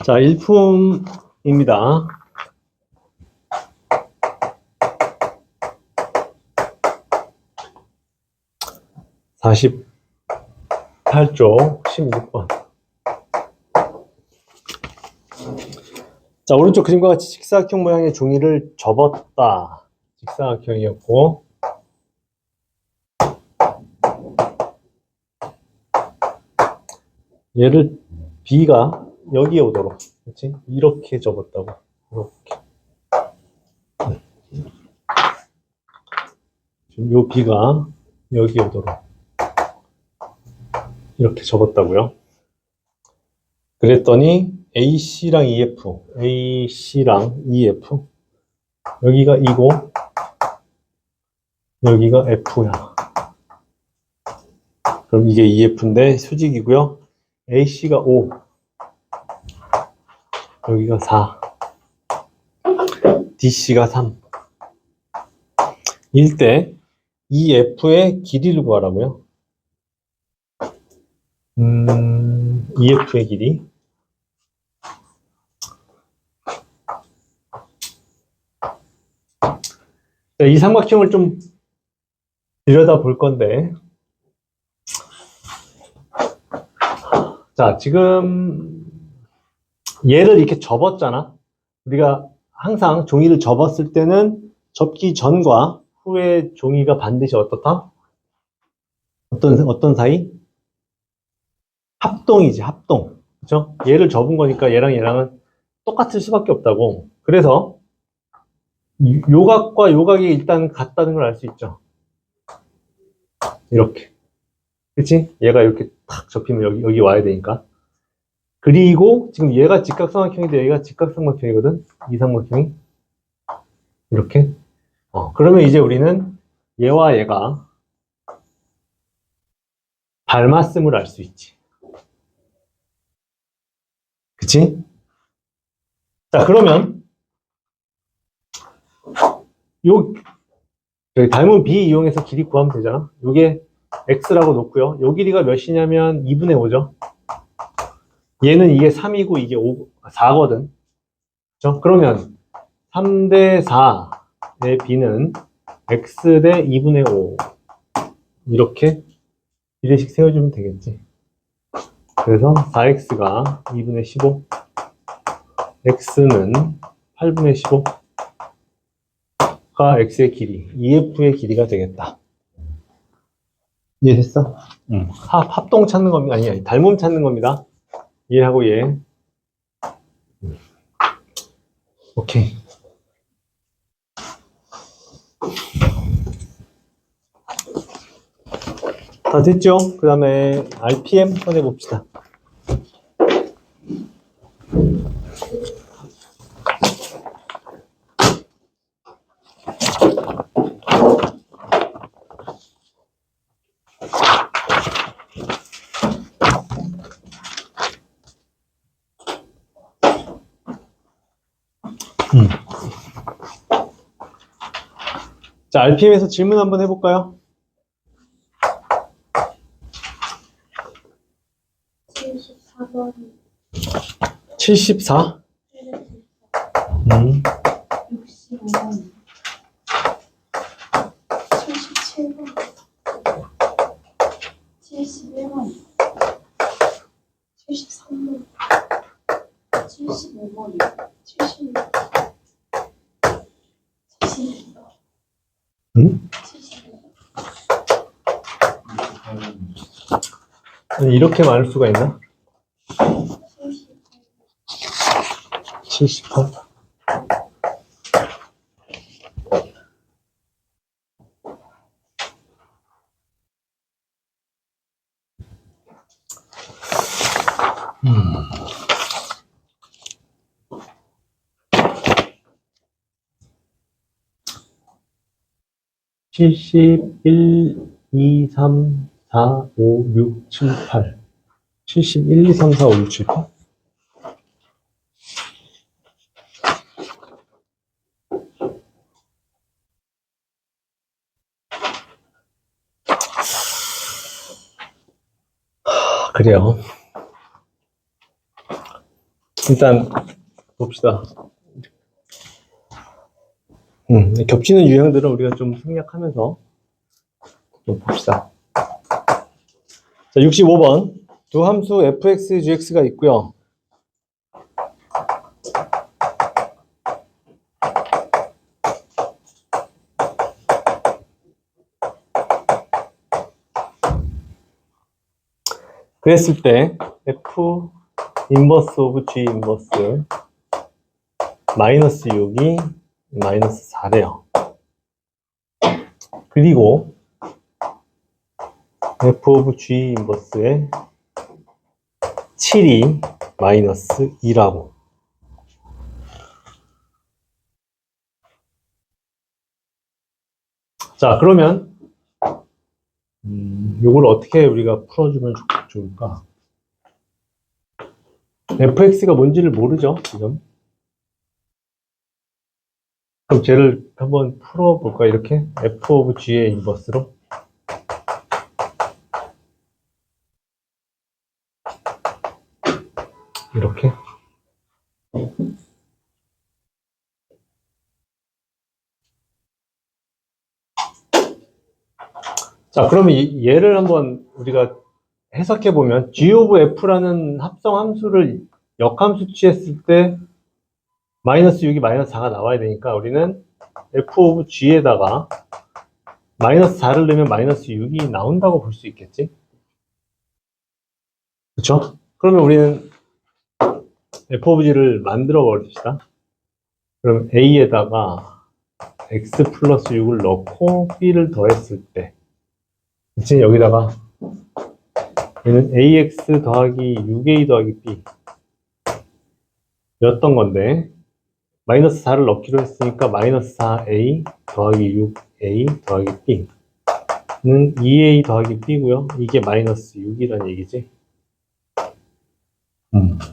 자, 일품입니다. (48쪽) 16번. 자, 오른쪽 그림과 같이 직사각형 모양의 종이를 접었다. 직사각형이었고, 얘를 B가 여기에 오도록, 그렇지? 이렇게 접었다고. 이렇게. 지금 요 B가 여기에 오도록 이렇게 접었다고요. 그랬더니 AC랑 EF, AC랑 EF, 여기가 E고 여기가 F야. 그럼 이게 EF인데 수직이고요. AC가 5, 여기가 4, DC가 3. 일 때 EF의 길이를 구하라고요. EF의 길이. 자, 이 삼각형을 좀 들여다 볼 건데, 자, 지금 얘를 이렇게 접었잖아. 우리가 항상 종이를 접었을 때는 접기 전과 후에 종이가 반드시 어떻다? 어떤 사이? 합동이지, 합동. 그죠? 얘를 접은 거니까 얘랑은 똑같을 수밖에 없다고. 그래서 요각과 요각이 일단 같다는 걸 알 수 있죠. 이렇게. 그치? 얘가 이렇게 탁 접히면 여기 와야 되니까. 그리고 지금 얘가 직각삼각형인데 얘가 직각삼각형이거든? 이 삼각형이. 이렇게. 그러면 이제 우리는 얘와 얘가 닮았음을 알 수 있지. 그치? 자, 그러면 여기 닮은 B 이용해서 길이 구하면 되잖아. 요게 X라고 놓고요. 요 길이가 몇이냐면 2분의 5죠. 얘는 이게 3이고 이게 4거든. 그렇죠? 그러면 3대 4의 B는 X 대 2분의 5. 이렇게 비례식 세워주면 되겠지. 그래서 4X가 2분의 15, X는 8분의 15가 X의 길이, EF의 길이가 되겠다. 이해됐어? 응. 합동 찾는 겁니다. 아니, 닮음 찾는 겁니다. 얘하고 얘. 오케이. 다 됐죠? 그 다음에 RPM 꺼내봅시다. 자, RPM에서 질문 한번 해볼까요? 74번. 74? 65번. 77번. 71번. 73번. 75번. 76번. 76번. 응? 76번. 아니, 이렇게 많을 수가 있나? 78? 음. 71, 2, 3, 4, 5, 6, 7, 8. 71, 2, 3, 4, 5, 6, 7, 8. 그래요. 일단 봅시다. 겹치는 유형들은 우리가 좀 생략하면서 좀 봅시다. 자, 65번. 두 함수 fx, gx가 있고요. 그랬을 때 f 인버스 오브 g 인버스 마이너스 6이 마이너스 4래요. 그리고 f 오브 g 인버스의 7이 마이너스 2라고. 자, 그러면 요걸 어떻게 우리가 풀어주면 좋을까? fx가 뭔지를 모르죠, 지금. 그럼 쟤를 한번 풀어볼까, 이렇게? f 오브 g의 인버스로. 이렇게. 자, 그러면 얘를 한번 우리가 해석해보면, g 오브 f라는 합성 함수를 역함수 취했을 때, 마이너스 6이 마이너스 4가 나와야 되니까, 우리는 f 오브 g에다가 마이너스 4를 넣으면 마이너스 6이 나온다고 볼 수 있겠지? 그쵸? 그러면 우리는 f 오브 g를 만들어 버립시다. 그럼 a에다가 x 플러스 6을 넣고 b를 더했을 때, 그치? 여기다가 얘는 ax 더하기 6a 더하기 b 였던 건데, 마이너스 4를 넣기로 했으니까 마이너스 4a 더하기 6a 더하기 b는 2a 더하기 b고요. 이게 마이너스 6이란 얘기지.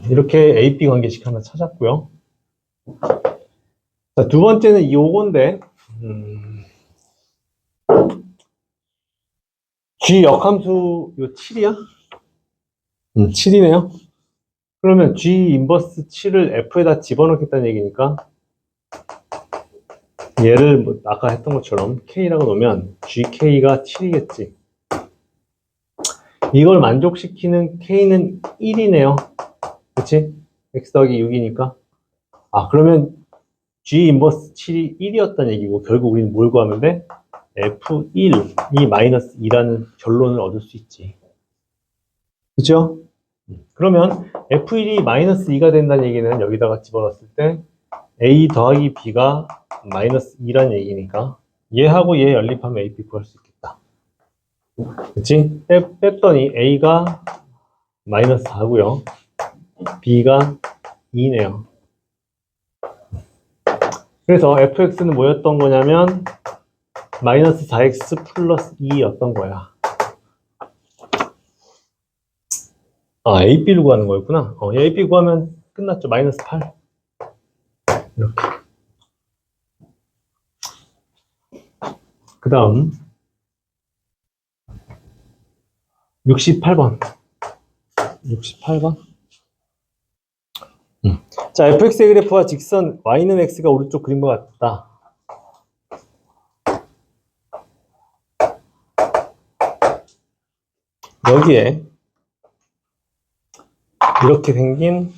이렇게 a,b 관계식 하나 찾았고요. 자, 두 번째는 이 요건데, g 역함수 요 7이야? 7이네요. 그러면 g 인버스 7을 f에다 집어넣겠다는 얘기니까, 얘를 뭐 아까 했던 것처럼 k라고 놓으면 gk가 7이겠지. 이걸 만족시키는 k는 1이네요. 그치? x 더하기 6이니까. 아, 그러면 g 인버스 7이 1이었다는 얘기고, 결국 우리는 뭘 구하면 돼? f1이 마이너스 2라는 결론을 얻을 수 있지. 그죠? 그러면 f1이 마이너스 2가 된다는 얘기는 여기다가 집어넣었을 때 a 더하기 b가 마이너스 2라는 얘기니까 얘하고 얘 연립하면 a, b 구할 수 있겠다. 그치? 뺐더니 a가 마이너스 4고요. b가 2네요. 그래서 fx는 뭐였던 거냐면 마이너스 4x 플러스 2였던 거야. 아, a, b를 구하는 거였구나. a, b 구하면 끝났죠. 마이너스 8. 이렇게. 그 다음 68번. 68번. 자, fx의 그래프와 직선 y는 x가 오른쪽 그림과 같다. 여기에 이렇게 생긴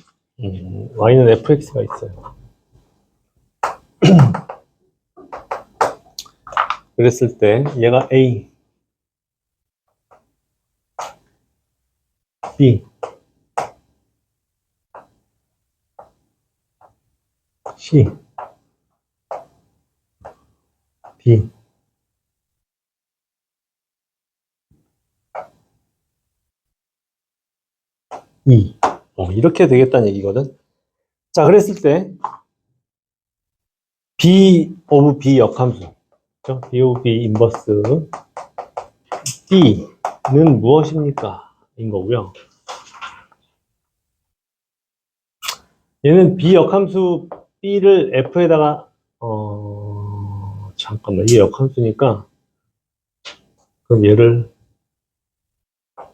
y는 fx가 있어요. 그랬을 때 얘가 a, b, c, d, e 이렇게 되겠다는 얘기거든. 자, 그랬을 때 b 오브 b 역함수, 그렇죠? b 오브 b 인버스 d는 무엇입니까? 인 거고요. 얘는 b 역함수 b를 f에다가 잠깐만, 이게 역함수니까 그럼 얘를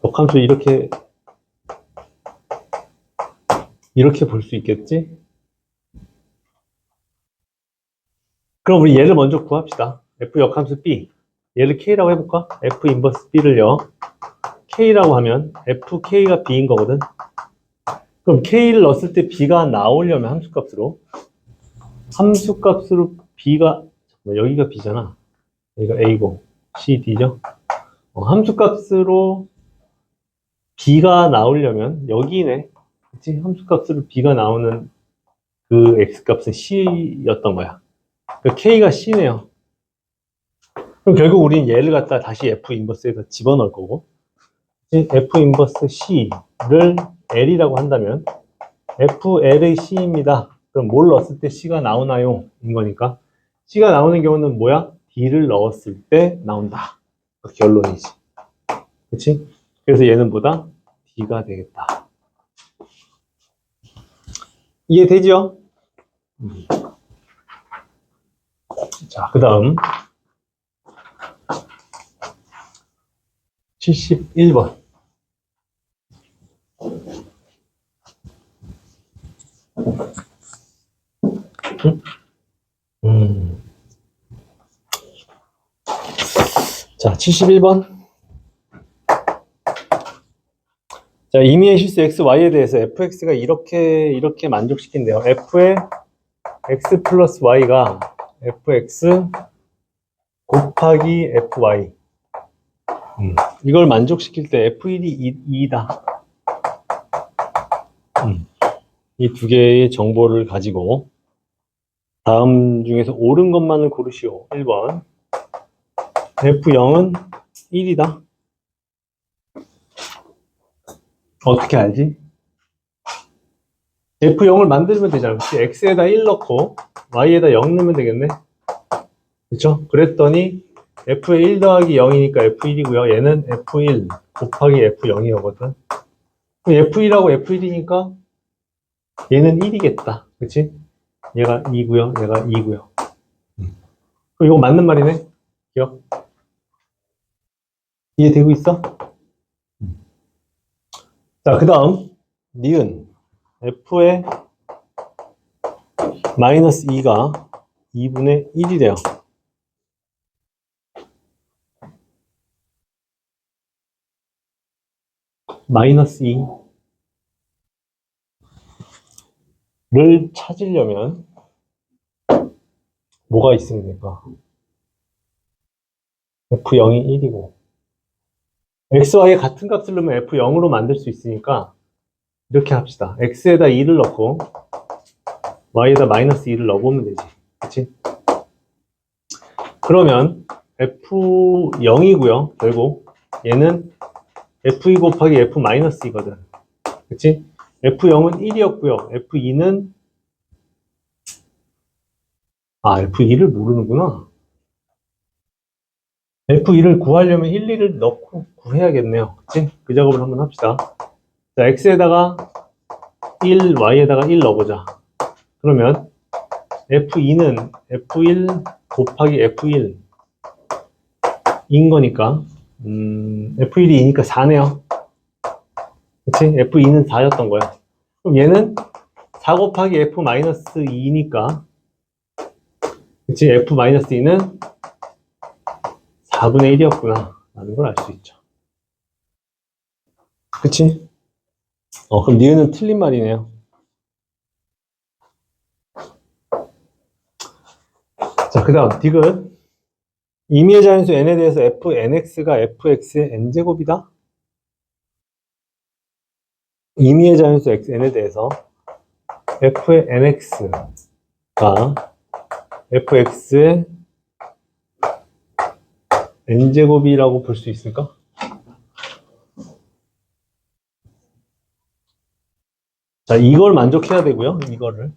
역함수 이렇게 이렇게 볼 수 있겠지? 그럼 우리 얘를 먼저 구합시다. F 역함수 B. 얘를 K라고 해볼까? F 인버스 B를요. K라고 하면 FK가 B인 거거든. 그럼 K를 넣었을 때 B가 나오려면 함수값으로 B가, 여기가 B잖아. 여기가 A고, C, D죠. 함수값으로 B가 나오려면 여기네. 그치? 함수값으로 B가 나오는 그 X값은 C였던 거야. 그 K가 C네요. 그럼 결국 우린 얘를 갖다 다시 F 인버스에서 집어넣을 거고, F 인버스 C를 L이라고 한다면 FL의 C입니다. 그럼 뭘 넣었을 때 C가 나오나요? 인 거니까 C가 나오는 경우는 뭐야? D를 넣었을 때 나온다. 그 결론이지. 그치? 그래서 얘는 뭐다? D가 되겠다. 이해되죠? 자, 그 다음 71번. 자, 71번. 자, 임의의 실수 x, y에 대해서 fx가 이렇게 만족시킨대요. f의 x 플러스 y가 fx 곱하기 fy. 이걸 만족시킬 때 f1이 2다. 이 두 개의 정보를 가지고 다음 중에서 옳은 것만을 고르시오. 1번. F0은 1이다. 어떻게 알지? F0을 만들면 되잖아. 그치? X에다 1 넣고 Y에다 0 넣으면 되겠네. 그쵸? 그랬더니 F에 1 더하기 0이니까 F1이고요. 얘는 F1 곱하기 F0이거든. F1하고 F1이니까 얘는 1이겠다. 그치? 얘가 2고요. 얘가 2고요. 그럼 이거 맞는 말이네. 기억? 이해되고 있어? 자, 그 다음 니은 F의 마이너스 2가 2분의 1이래요. 마이너스 2를 찾으려면 뭐가 있으면 될까? F0이 1이고 XY의 같은 값을 넣으면 F0으로 만들 수 있으니까 이렇게 합시다. X에다 2를 넣고 Y에다 마이너스 2를 넣어보면 되지. 그치? 그러면 F0이고요. 결국 얘는 F2 곱하기 F 마이너스 2거든. 그치? F0은 1이었고요. F2는 F2를 모르는구나. F2를 구하려면 1, 2를 넣고 구해야겠네요. 그치? 그 작업을 한번 합시다. 자, X에다가 1, Y에다가 1 넣어보자. 그러면 F2는 F1 곱하기 F1 인 거니까 F1이 2니까 4네요. 그치? F2는 4였던 거야. 그럼 얘는 4 곱하기 F-2니까 그치? F-2는 4분의 1이었구나 라는 걸 알 수 있죠. 그치? 그럼 니은은 틀린 말이네요. 자, 그 다음 디귿. 임의의 자연수 n에 대해서 fnx가 fx의 n제곱이다. 임의의 자연수 n에 대해서 f의 nx가 fx의 n제곱이라고 볼 수 있을까? 자, 이걸 만족해야 되고요. 이거를.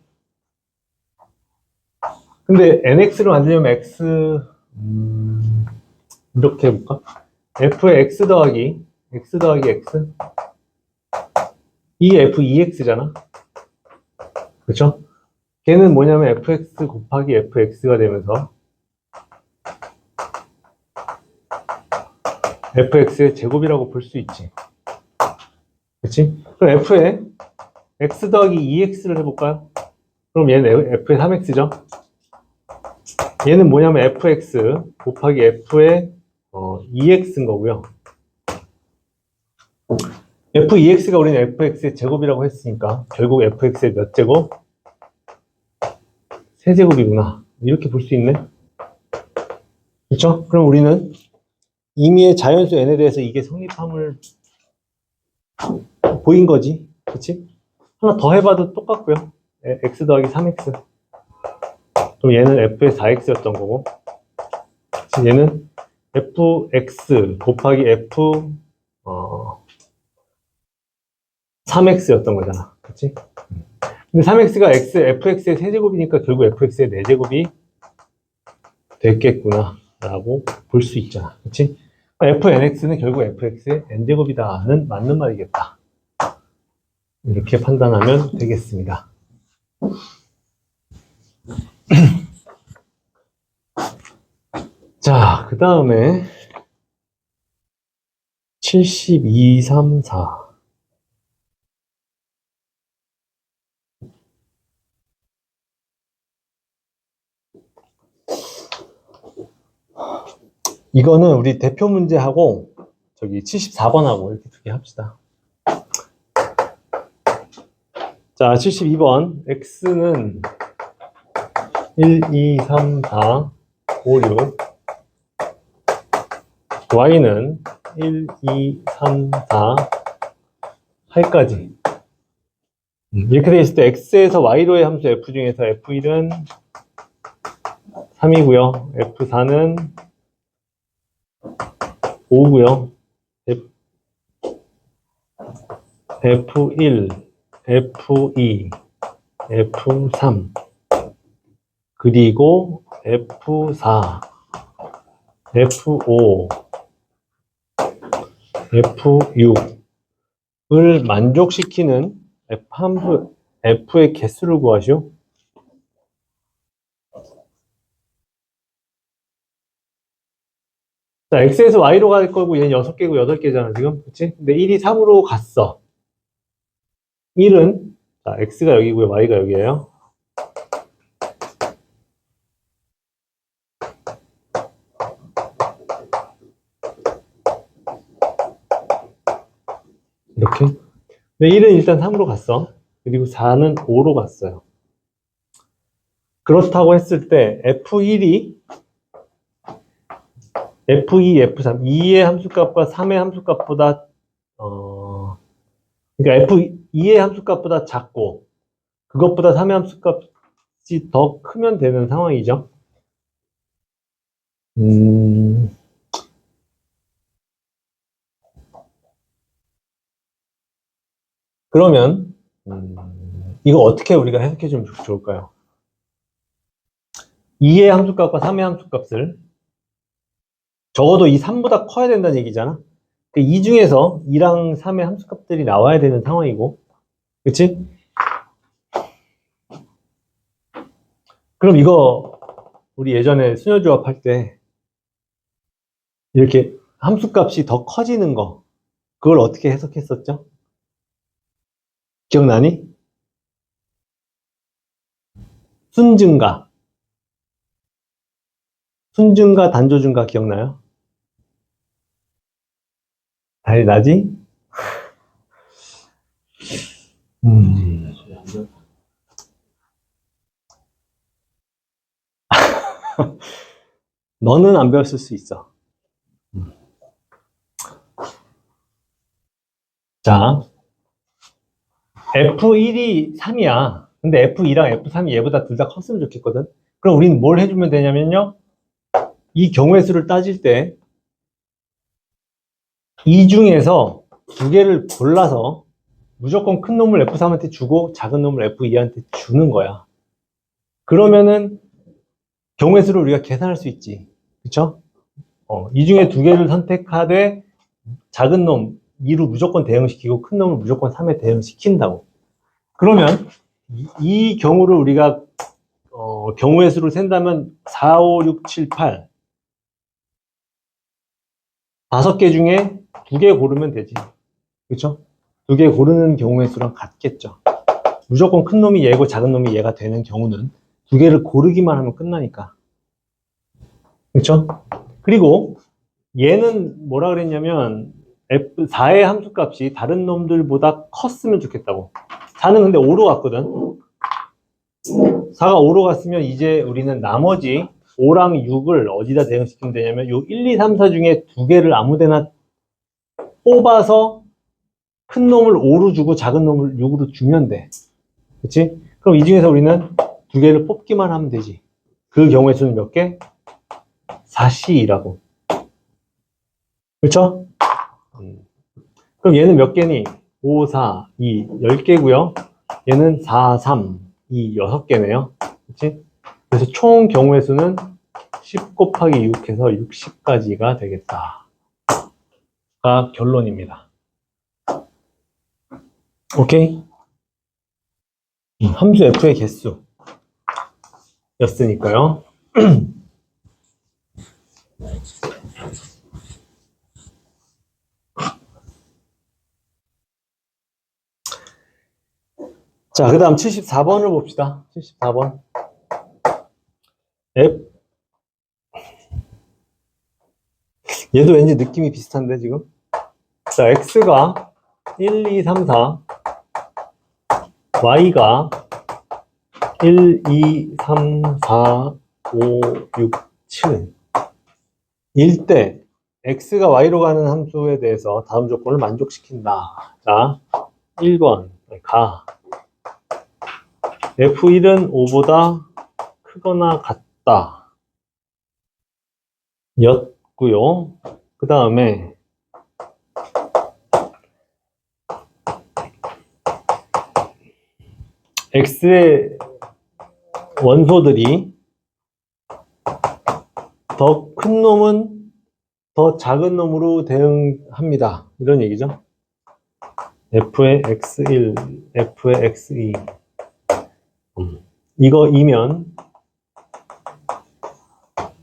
근데 nx를 만들려면 x 이렇게 해볼까? f의 x 더하기 x 이게 f2x잖아. 그렇죠? 걔는 뭐냐면 fx 곱하기 fx가 되면서 fx의 제곱이라고 볼 수 있지. 그렇지? 그럼 f의 x 더하기 2x를 해볼까요? 그럼 얘는 f의 3x죠? 얘는 뭐냐면 fx 곱하기 f의 2x인 거고요. f2x가 우리는 fx의 제곱이라고 했으니까 결국 fx의 몇 제곱? 세제곱이구나. 이렇게 볼 수 있네. 그렇죠? 그럼 우리는 임의의 자연수 n에 대해서 이게 성립함을 보인 거지. 그치? 하나 더 해봐도 똑같고요. x 더하기 3x. 그럼 얘는 f의 4x였던 거고, 얘는 fx 곱하기 f 3x였던 거잖아. 그치? 근데 3x가 fx의 세제곱이니까 결국 fx의 4제곱이 됐겠구나 라고 볼 수 있잖아. 그치? fnx는 결국 fx의 n제곱이다는 맞는 말이겠다. 이렇게 판단하면 되겠습니다. 자, 그 다음에 72, 3, 4. 이거는 우리 대표 문제하고 저기 74번하고 이렇게 두 개 합시다. 자, 72번. x는 1, 2, 3, 4, 5, 6. y는 1, 2, 3, 4, 8까지. 이렇게 되어 있을 때 x에서 y로의 함수 f 중에서 f1은 3이고요. f4는 5고요. f1, f2, f3 그리고 f4, f5, f6을 만족시키는 함수 f의 개수를 구하시오. 자, x에서 y로 갈 거고 얘는 6개고 8개잖아 지금. 그치? 근데 1이 3으로 갔어. 1은 자, x가 여기고요, y가 여기에요. 이렇게. 근데 1은 일단 3으로 갔어. 그리고 4는 5로 갔어요. 그렇다고 했을 때 f1이 f2, f3, 2의 함수값과 3의 함수값보다 그러니까 f2의 함수값보다 작고 그것보다 3의 함수값이 더 크면 되는 상황이죠. 그러면 이거 어떻게 우리가 해석해 주면 좋을까요? 2의 함수값과 3의 함수값을 적어도 이 3보다 커야 된다는 얘기잖아. 이 중에서 2랑 3의 함수값들이 나와야 되는 상황이고, 그치? 그럼 이거 우리 예전에 수녀조합 할 때 이렇게 함수값이 더 커지는 거, 그걸 어떻게 해석했었죠? 기억나니? 순증가, 단조증가 기억나요? 잘 나지? 너는 안 배웠을 수 있어. 자, F1이 3이야. 근데 F2랑 F3이 얘보다 둘 다 컸으면 좋겠거든. 그럼 우리는 뭘 해주면 되냐면요. 이 경우의 수를 따질 때 이 중에서 두 개를 골라서 무조건 큰 놈을 F3한테 주고 작은 놈을 F2한테 주는 거야. 그러면은 경우의 수를 우리가 계산할 수 있지. 그쵸? 이 중에 두 개를 선택하되 작은 놈 2로 무조건 대응시키고 큰 놈을 무조건 3에 대응시킨다고. 그러면 이 경우를 우리가 경우의 수를 센다면 4, 5, 6, 7, 8 5개 중에 두 개 고르면 되지. 그쵸? 두 개 고르는 경우의 수랑 같겠죠. 무조건 큰 놈이 얘고 작은 놈이 얘가 되는 경우는 두 개를 고르기만 하면 끝나니까. 그렇죠? 그리고 얘는 뭐라 그랬냐면 F4의 함수값이 다른 놈들보다 컸으면 좋겠다고. 4는 근데 5로 갔거든. 4가 5로 갔으면 이제 우리는 나머지 5랑 6을 어디다 대응시키면 되냐면 요 1, 2, 3, 4 중에 두 개를 아무데나 뽑아서 큰 놈을 5로 주고 작은 놈을 6으로 주면 돼. 그치? 그럼 이 중에서 우리는 두 개를 뽑기만 하면 되지. 그 경우의 수는 몇 개? 4C라고. 그렇죠? 그럼 얘는 몇 개니? 5, 4, 2, 10개고요. 얘는 4, 3, 2, 6개네요. 그치? 그래서 총 경우의 수는 10 곱하기 6 해서 60까지가 되겠다. 가 결론입니다. 오케이? 함수 f의 개수 였으니까요. 자, 그 다음 74번을 봅시다. 74번. 얘도 왠지 느낌이 비슷한데, 지금? 자, x가 1, 2, 3, 4, y가 1, 2, 3, 4, 5, 6, 7. 일 때, x가 y로 가는 함수에 대해서 다음 조건을 만족시킨다. 자, 1번, 가. F1은 5보다 크거나 같다. 였고요. 그 다음에 X의 원소들이 더 큰 놈은 더 작은 놈으로 대응합니다. 이런 얘기죠. F의 X1, F의 X2. 이거이면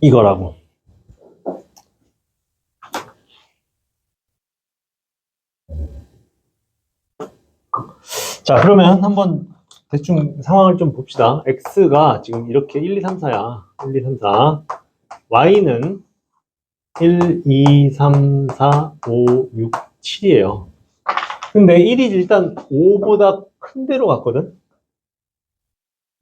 이거라고. 자, 그러면 한번 대충 상황을 좀 봅시다. X가 지금 이렇게 1, 2, 3, 4야. 1, 2, 3, 4. Y는 1, 2, 3, 4, 5, 6, 7이에요. 근데 1이 일단 5보다 큰 데로 갔거든?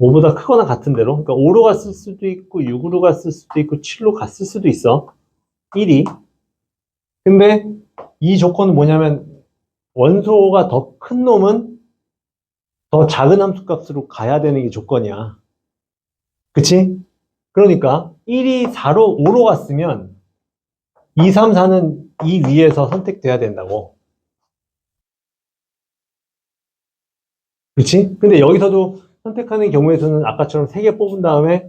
5보다 크거나 같은 데로. 그러니까 5로 갔을 수도 있고, 6으로 갔을 수도 있고, 7로 갔을 수도 있어. 1이. 근데 이 조건은 뭐냐면, 원소가 더 큰 놈은 더 작은 함수값으로 가야 되는 게 조건이야. 그치? 그러니까 1이 4로, 5로 갔으면 2, 3, 4는 이 위에서 선택돼야 된다고. 그치? 근데 여기서도 선택하는 경우의 수는 아까처럼 3개 뽑은 다음에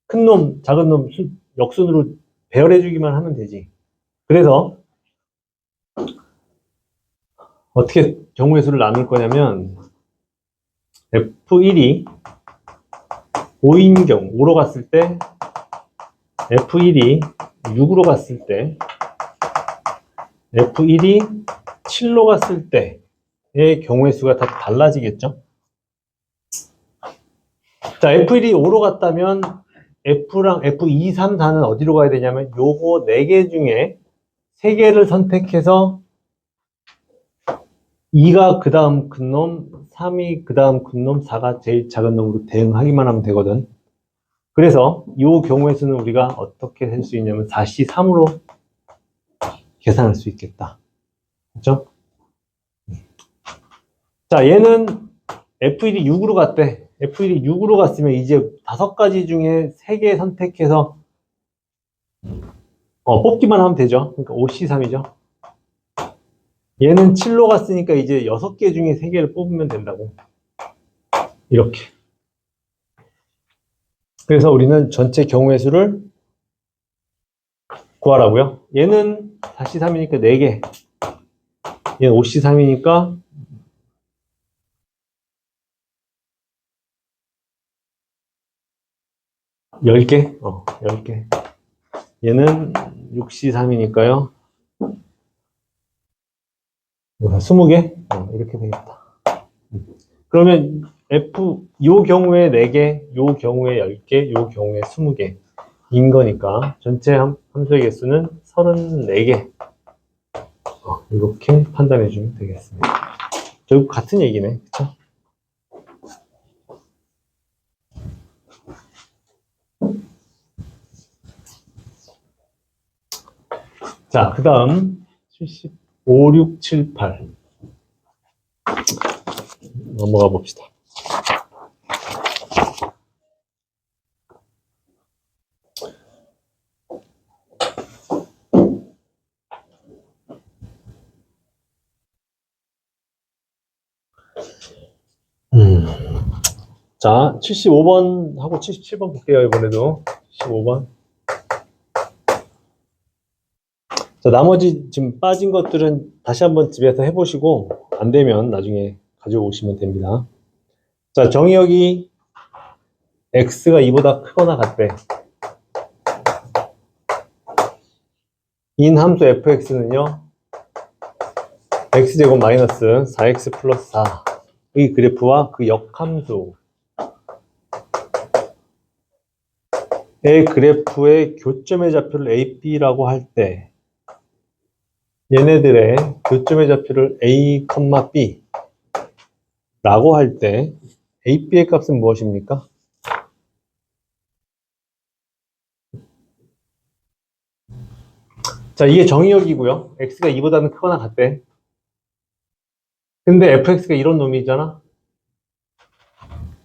큰 놈, 작은 놈 역순으로 배열해주기만 하면 되지. 그래서 어떻게 경우의 수를 나눌 거냐면 F1이 5인 경우, 5로 갔을 때 F1이 6으로 갔을 때 F1이 7로 갔을 때의 경우의 수가 다 달라지겠죠? 자, F1이 5로 갔다면 F랑 F2, 3, 4는 어디로 가야 되냐면 요거 4개 중에 3개를 선택해서 2가 그 다음 큰 놈, 3이 그 다음 큰 놈, 4가 제일 작은 놈으로 대응하기만 하면 되거든. 그래서 이 경우의 수는 우리가 어떻게 할 수 있냐면 4C3으로 계산할 수 있겠다. 그렇죠? 자, 얘는 F1이 6으로 갔대. F1이 6으로 갔으면 이제 5가지 중에 3개 선택해서 뽑기만 하면 되죠. 그러니까 5C3이죠. 얘는 7로 갔으니까 이제 6개 중에 3개를 뽑으면 된다고. 이렇게. 그래서 우리는 전체 경우의 수를 구하라고요. 얘는 4C3이니까 4개. 얘는 5C3이니까 10개? 10개. 얘는 6C3이니까요. 20개? 이렇게 되겠다. 그러면 요 경우에 4개, 요 경우에 10개, 요 경우에 20개인 거니까 전체 함수의 개수는 34개. 이렇게 판단해 주면 되겠습니다. 결국 같은 얘기네. 그쵸? 자, 그 다음 75, 6, 7, 8 넘어가 봅시다. 자, 75번 하고 77번 볼게요, 이번에도. 75번. 자, 나머지 지금 빠진 것들은 다시 한번 집에서 해보시고, 안 되면 나중에 가져오시면 됩니다. 자, 정의역이 x가 2보다 크거나 같대. 인 함수 fx는요, x제곱 마이너스 4x 플러스 4의 그래프와 그 역함수 의 그래프의 교점의 좌표를 a, b라고 할 때 얘네들의 교점의 좌표를 a, b 라고 할 때 a, b의 값은 무엇입니까? 자, 이게 정의역이고요. x가 2보다는 크거나 같대. 근데 fx가 이런 놈이잖아.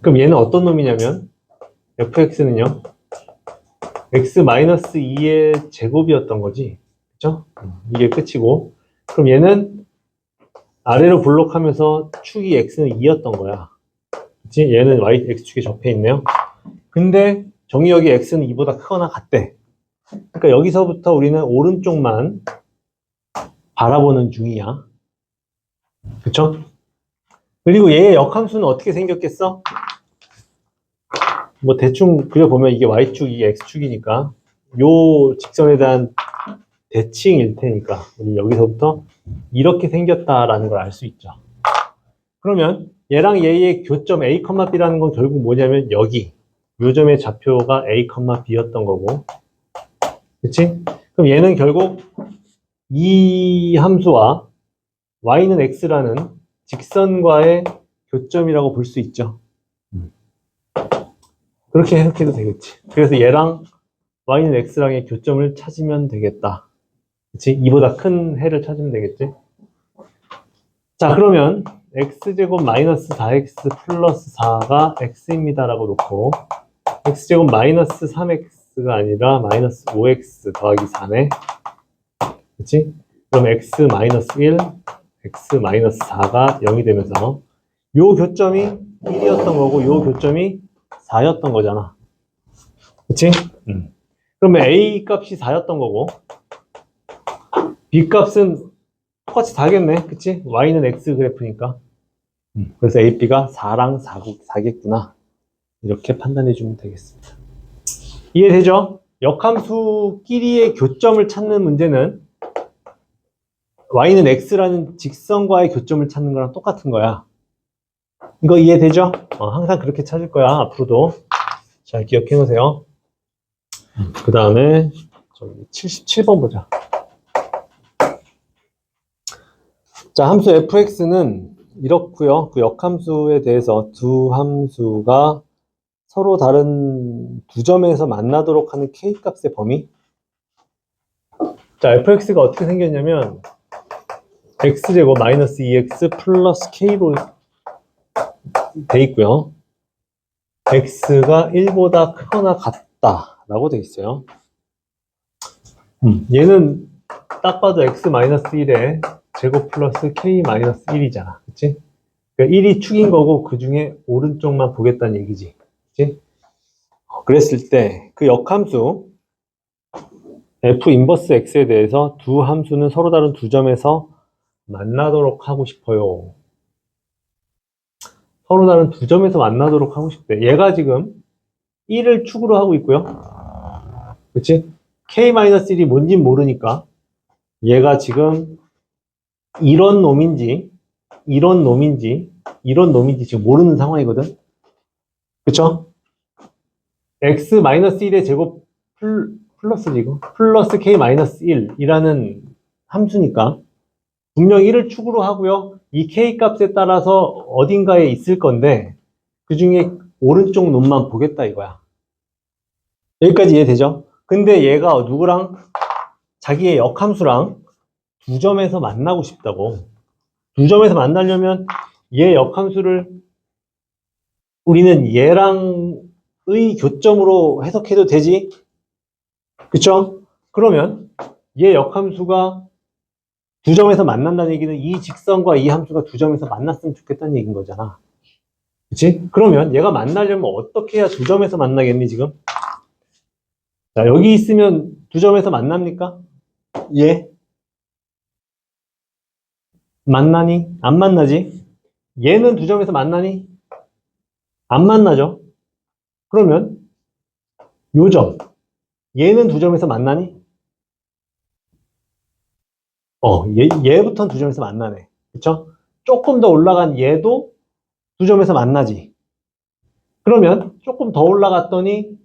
그럼 얘는 어떤 놈이냐면 fx는요 x-2의 제곱이었던 거지. 그쵸? 이게 끝이고. 그럼 얘는 아래로 블록하면서 축이 x는 2였던 거야. 그치? 얘는 x축에 접해 있네요. 근데 정의역이 x는 2보다 크거나 같대. 그러니까 여기서부터 우리는 오른쪽만 바라보는 중이야. 그쵸? 그리고 얘의 역함수는 어떻게 생겼겠어? 뭐 대충 그려보면 이게 y축, 이게 x축이니까 요 직선에 대한 대칭일 테니까 우리 여기서부터 이렇게 생겼다라는 걸 알 수 있죠. 그러면 얘랑 얘의 교점 a, b라는 건 결국 뭐냐면 여기 요 점의 좌표가 a, b였던 거고, 그치? 그럼 얘는 결국 이 함수와 y는 x라는 직선과의 교점이라고 볼 수 있죠. 그렇게 해석해도 되겠지. 그래서 얘랑 y는 x랑의 교점을 찾으면 되겠다. 그치? 이보다 큰 해를 찾으면 되겠지. 자, 그러면 x제곱 마이너스 4x 플러스 4가 x입니다라고 놓고 x제곱 마이너스 3x가 아니라 마이너스 5x 더하기 4네. 그치? 그럼 x 마이너스 1, x 마이너스 4가 0이 되면서 요 교점이 1이었던 거고 요 교점이 4였던 거잖아. 그치? 그러면 a 값이 4였던 거고 b 값은 똑같이 4겠네. 그치? y는 x 그래프니까. 그래서 a, b가 4랑 4겠구나. 이렇게 판단해 주면 되겠습니다. 이해되죠? 역함수끼리의 교점을 찾는 문제는 y는 x라는 직선과의 교점을 찾는 거랑 똑같은 거야. 이거 이해되죠? 항상 그렇게 찾을 거야. 앞으로도. 잘 기억해 놓으세요. 그 다음에 77번 보자. 자, 함수 fx는 이렇고요. 그 역함수에 대해서 두 함수가 서로 다른 두 점에서 만나도록 하는 k 값의 범위. 자, fx가 어떻게 생겼냐면 x제곱 마이너스 2x 플러스 k로 돼 있고요. x가 1보다 크거나 같다라고 돼 있어요. 얘는 딱 봐도 x 마이너스 1에 제곱 플러스 k 마이너스 1이잖아. 그치? 그러니까 1이 축인 거고 그 중에 오른쪽만 보겠다는 얘기지. 그치? 그랬을 때 그 역함수 f 인버스 x에 대해서 두 함수는 서로 다른 두 점에서 만나도록 하고 싶어요. 서로 다른 두 점에서 만나도록 하고 싶대. 얘가 지금 1을 축으로 하고 있고요. 그치? k-1이 뭔진 모르니까 얘가 지금 이런 놈인지 이런 놈인지 지금 모르는 상황이거든. 그쵸? x-1의 제곱 플러스 이거 플러스 k-1이라는 함수니까 분명 1을 축으로 하고요. 이 k 값에 따라서 어딘가에 있을 건데 그 중에 오른쪽 놈만 보겠다 이거야. 여기까지 이해되죠? 근데 얘가 누구랑 자기의 역함수랑 두 점에서 만나고 싶다고. 두 점에서 만나려면 얘 역함수를 우리는 얘랑의 교점으로 해석해도 되지? 그쵸? 그러면 얘 역함수가 두 점에서 만난다는 얘기는 이 직선과 이 함수가 두 점에서 만났으면 좋겠다는 얘기인 거잖아. 그치? 그러면 얘가 만나려면 어떻게 해야 두 점에서 만나겠니, 지금? 자, 여기 있으면 두 점에서 만납니까? 얘? 만나니? 안 만나지? 얘는 두 점에서 만나니? 안 만나죠? 그러면 요 점. 얘는 두 점에서 만나니? 얘부터는 두 점에서 만나네. 그쵸? 조금 더 올라간 얘도 두 점에서 만나지. 그러면 조금 더 올라갔더니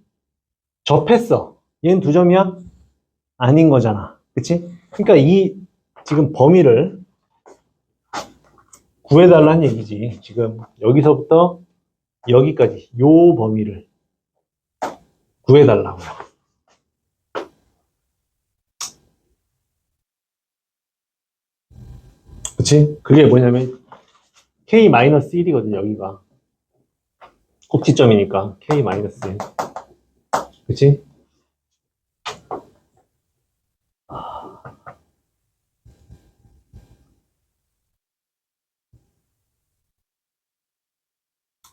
접했어. 얘는 두 점이야? 아닌 거잖아. 그치? 그러니까 이 지금 범위를 구해달라는 얘기지. 지금 여기서부터 여기까지 요 범위를 구해달라고요. 그치? 그게 뭐냐면 k-1이거든, 여기가. 꼭지점이니까 k-1. 그치?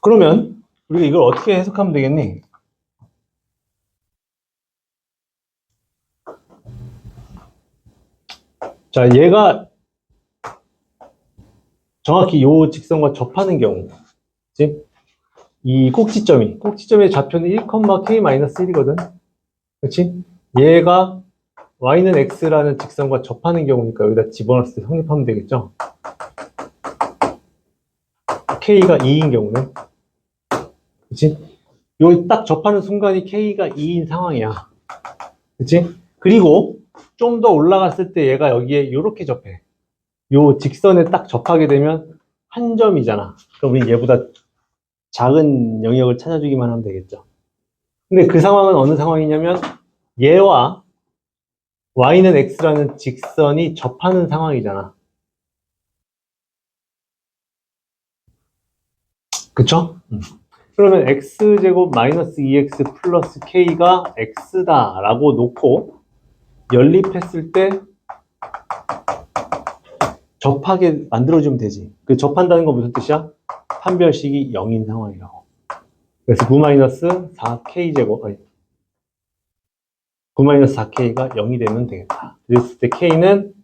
그러면 우리가 이걸 어떻게 해석하면 되겠니? 자, 얘가 정확히 요 직선과 접하는 경우, 그치? 이 꼭지점의 좌표는 1,k-1이거든. 그치? 얘가 y는 x라는 직선과 접하는 경우니까 여기다 집어넣었을 때 성립하면 되겠죠? k가 2인 경우는. 그치? 여기 딱 접하는 순간이 k가 2인 상황이야. 그치? 그리고 좀 더 올라갔을 때 얘가 여기에 이렇게 접해. 요 직선에 딱 접하게 되면 한 점이잖아. 그럼 우리 얘보다 작은 영역을 찾아주기만 하면 되겠죠. 근데 그 상황은 어느 상황이냐면 얘와 y는 x라는 직선이 접하는 상황이잖아. 그쵸? 그러면 x제곱 마이너스 2x 플러스 k가 x다 라고 놓고 연립했을 때 접하게 만들어주면 되지. 그 접한다는 건 무슨 뜻이야? 판별식이 0인 상황이라고. 그래서 9-4k제곱, 9-4k가 0이 되면 되겠다. 그랬을 때 k는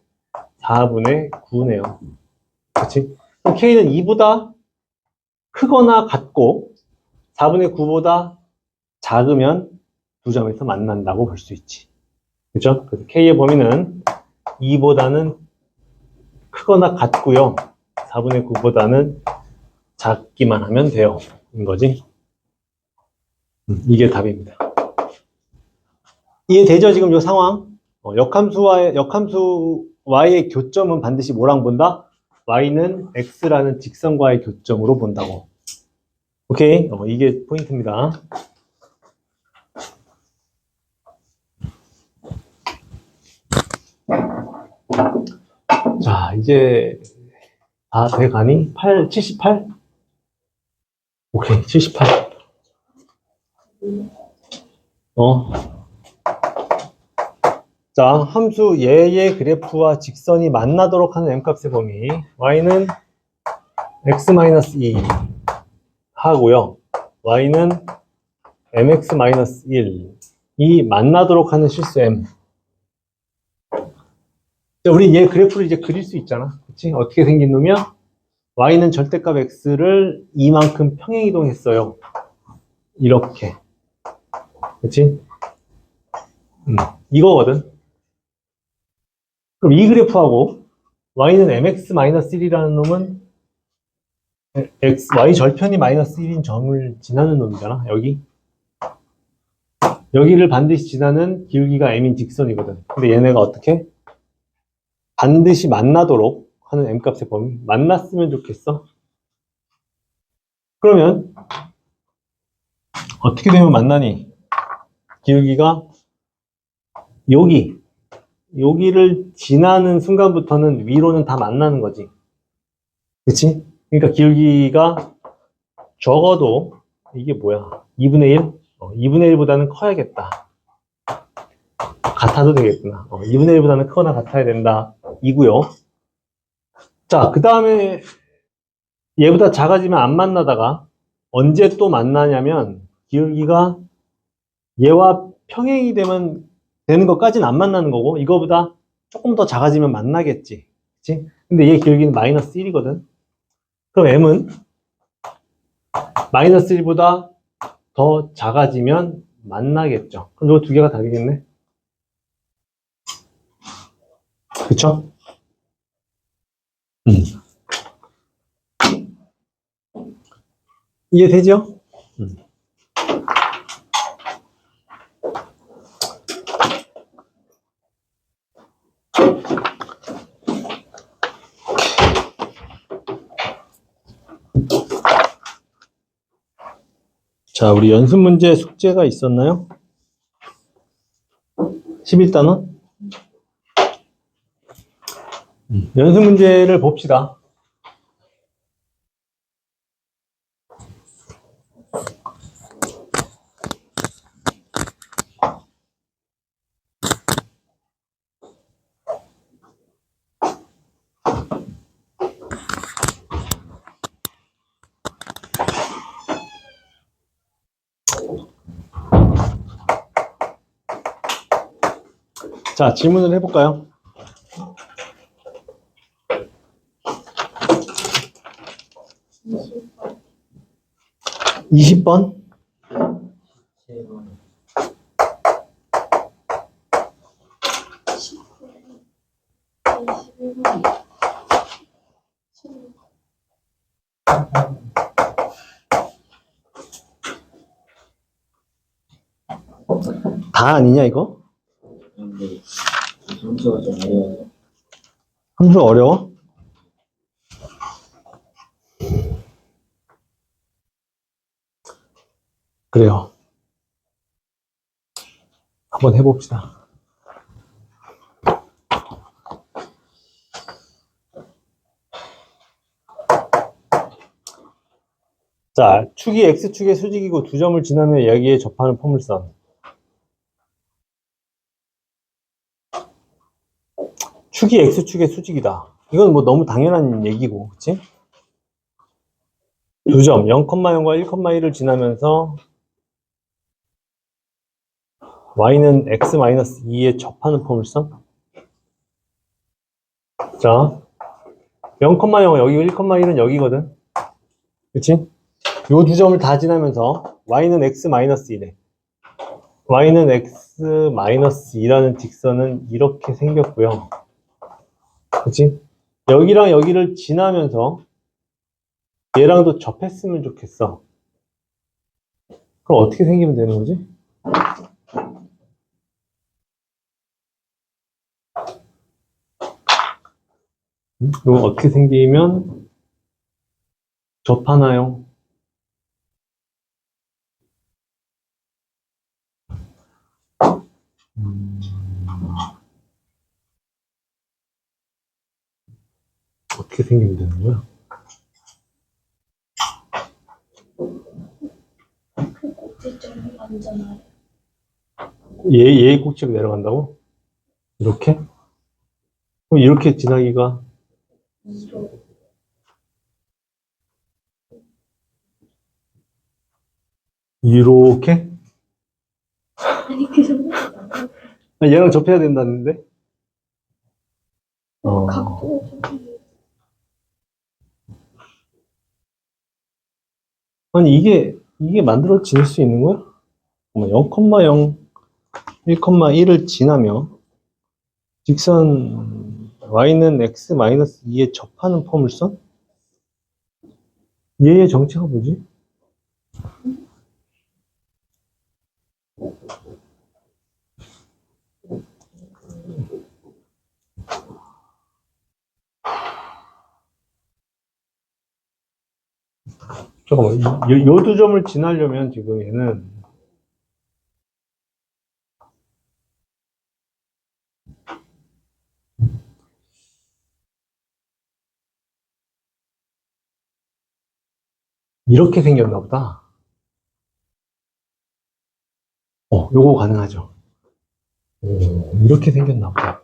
4분의 9네요. 그렇지? 그럼 k는 2보다 크거나 같고 4분의 9보다 작으면 두 점에서 만난다고 볼 수 있지. 그죠? 그래서 k의 범위는 2보다는 크거나 같고요. 4분의 9보다는 작기만 하면 돼요. 인 거지. 이게 답입니다. 이해되죠? 지금 이 상황? 역함수의 교점은 반드시 뭐랑 본다? y는 x라는 직선과의 교점으로 본다고. 오케이? 이게 포인트입니다. 자, 이제 다 돼가니? 78? 오케이, 78. 자, 함수 얘의 그래프와 직선이 만나도록 하는 m값의 범위 y는 x-2 하고요. y는 mx-1이 만나도록 하는 실수 m. 자, 우리 얘 그래프를 이제 그릴 수 있잖아. 그치? 어떻게 생긴 놈이야? y는 절대값 x를 이만큼 평행이동했어요. 이렇게. 그치? 이거거든. 그럼 이 그래프하고 y는 mx-1이라는 놈은 y 절편이 마이너스 1인 점을 지나는 놈이잖아. 여기를 반드시 지나는 기울기가 m인 직선이거든. 근데 얘네가 어떻게? 반드시 만나도록 하는 m값의 범위. 만났으면 좋겠어. 그러면 어떻게 되면 만나니? 기울기가 여기를 지나는 순간부터는 위로는 다 만나는 거지. 그치? 그러니까 기울기가 적어도 이게 뭐야? 2분의 1? 2분의 1보다는 커야겠다. 같아도 되겠구나. 2분의 1보다는 크거나 같아야 된다. 이고요. 자, 그 다음에 얘보다 작아지면 안 만나다가 언제 또 만나냐면 기울기가 얘와 평행이 되는 것까지는 안 만나는 거고 이거보다 조금 더 작아지면 만나겠지. 그치? 근데 얘 기울기는 마이너스 1이거든. 그럼 m은 마이너스 1보다 더 작아지면 만나겠죠. 그럼 이거 두 개가 다르겠네. 그쵸? 이해되죠? 자, 우리 연습 문제 숙제가 있었나요? 11단원? 연습 문제를 봅시다. 자, 질문을 해볼까요? 20번? 21번. 다 아니냐, 이거? 근데 점수가 좀 어려워서 함수 어려워? 그래요. 한번 해봅시다. 자, 축이 X축의 수직이고 두 점을 지나면 여기에 접하는 포물선. 축이 X축의 수직이다. 이건 뭐 너무 당연한 얘기고, 그치? 두 점, 0,0과 1,1을 지나면서 y는 x-2에 접하는 포물선. 자, 0,0 여기 1,1은 여기거든. 그치? 요 두 점을 다 지나면서 y는 x-2래. y는 x-2라는 직선은 이렇게 생겼고요. 그치? 여기랑 여기를 지나면서 얘랑도 접했으면 좋겠어. 그럼 어떻게 생기면 되는 거지? 이거 어떻게 생기면 접하나요? 어떻게 생기면 되는 거야? 꼭지점이 완전 아래. 얘의 꼭지로 내려간다고? 이렇게? 그럼 이렇게 지나기가 2로. 이렇게? 아니, 그 정도. 얘랑 접해야 된다는데? 각도가 좀. 아니, 이게 만들어질 수 있는 거야? 0,0, 1,1을 지나며 직선 y는 x-2에 접하는 포물선? 얘의 정체가 뭐지? 잠깐만, 요 두 점을 지나려면 지금 얘는 이렇게 생겼나 보다. 요거 가능하죠. 이렇게 생겼나 보다.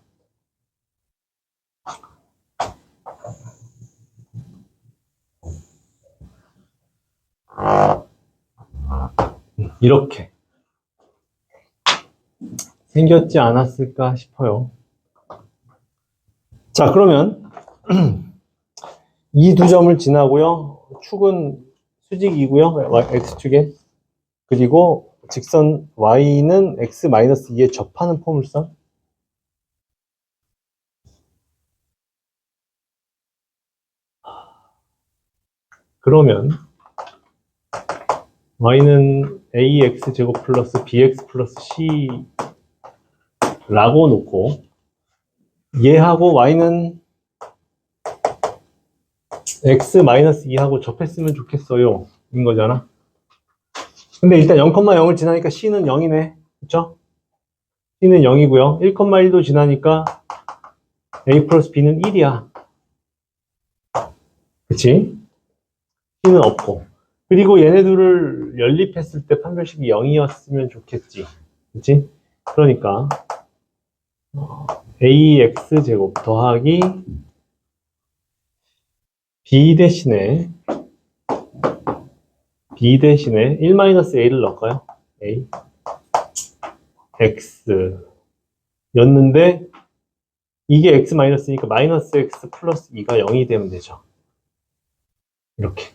이렇게 생겼지 않았을까 싶어요. 자, 그러면 이 두 점을 지나고요. 축은 수직이고요. x축에. 그리고 직선 y는 x-2에 접하는 포물선. 그러면 y는 ax제곱 플러스 bx 플러스 c라고 놓고 얘하고 y는 x-2하고 접했으면 좋겠어요. 인 거잖아. 근데 일단 0,0을 지나니까 c는 0이네. 그쵸? c는 0이고요. 1,1도 지나니까 a 플러스 b는 1이야. 그치? c는 없고. 그리고 얘네들을 연립했을 때 판별식이 0이었으면 좋겠지. 그치? 그러니까 ax 제곱 더하기 b 대신에 1-a를 넣을까요? a x 였는데 이게 x-니까 마이너스 x 플러스 2가 0이 되면 되죠. 이렇게.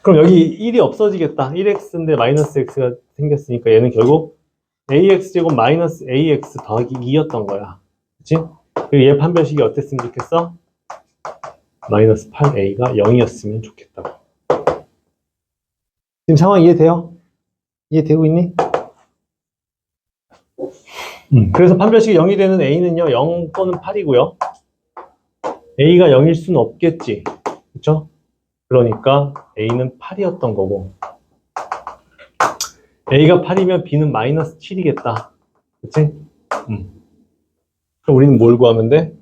그럼 여기 1이 없어지겠다. 1x인데 마이너스 x가 생겼으니까 얘는 결국 ax제곱 마이너스 ax 더하기 2였던 거야. 그치? 그리고 얘 판별식이 어땠으면 좋겠어? 마이너스 8a가 0이었으면 좋겠다고. 지금 상황 이해돼요? 이해되고 있니? 그래서 판별식이 0이 되는 a는요, 0 또는 8이고요. a가 0일 수는 없겠지. 그쵸? 그러니까 a는 8이었던 거고. a가 8이면 b는 마이너스 7이겠다. 그치? 그럼 우리는 뭘 구하면 돼?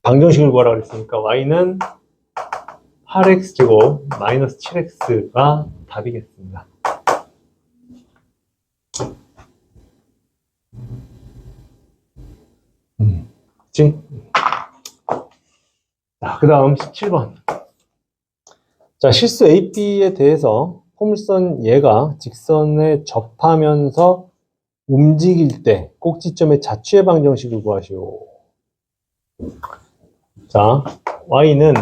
방정식을 구하라 그랬으니까 y는 8x제곱 마이너스 7x가 답이겠습니다. 그치? 자, 그 다음 17번. 자, 실수 AB에 대해서 포물선 얘가 직선에 접하면서 움직일 때 꼭지점의 자취의 방정식을 구하시오. 자, y는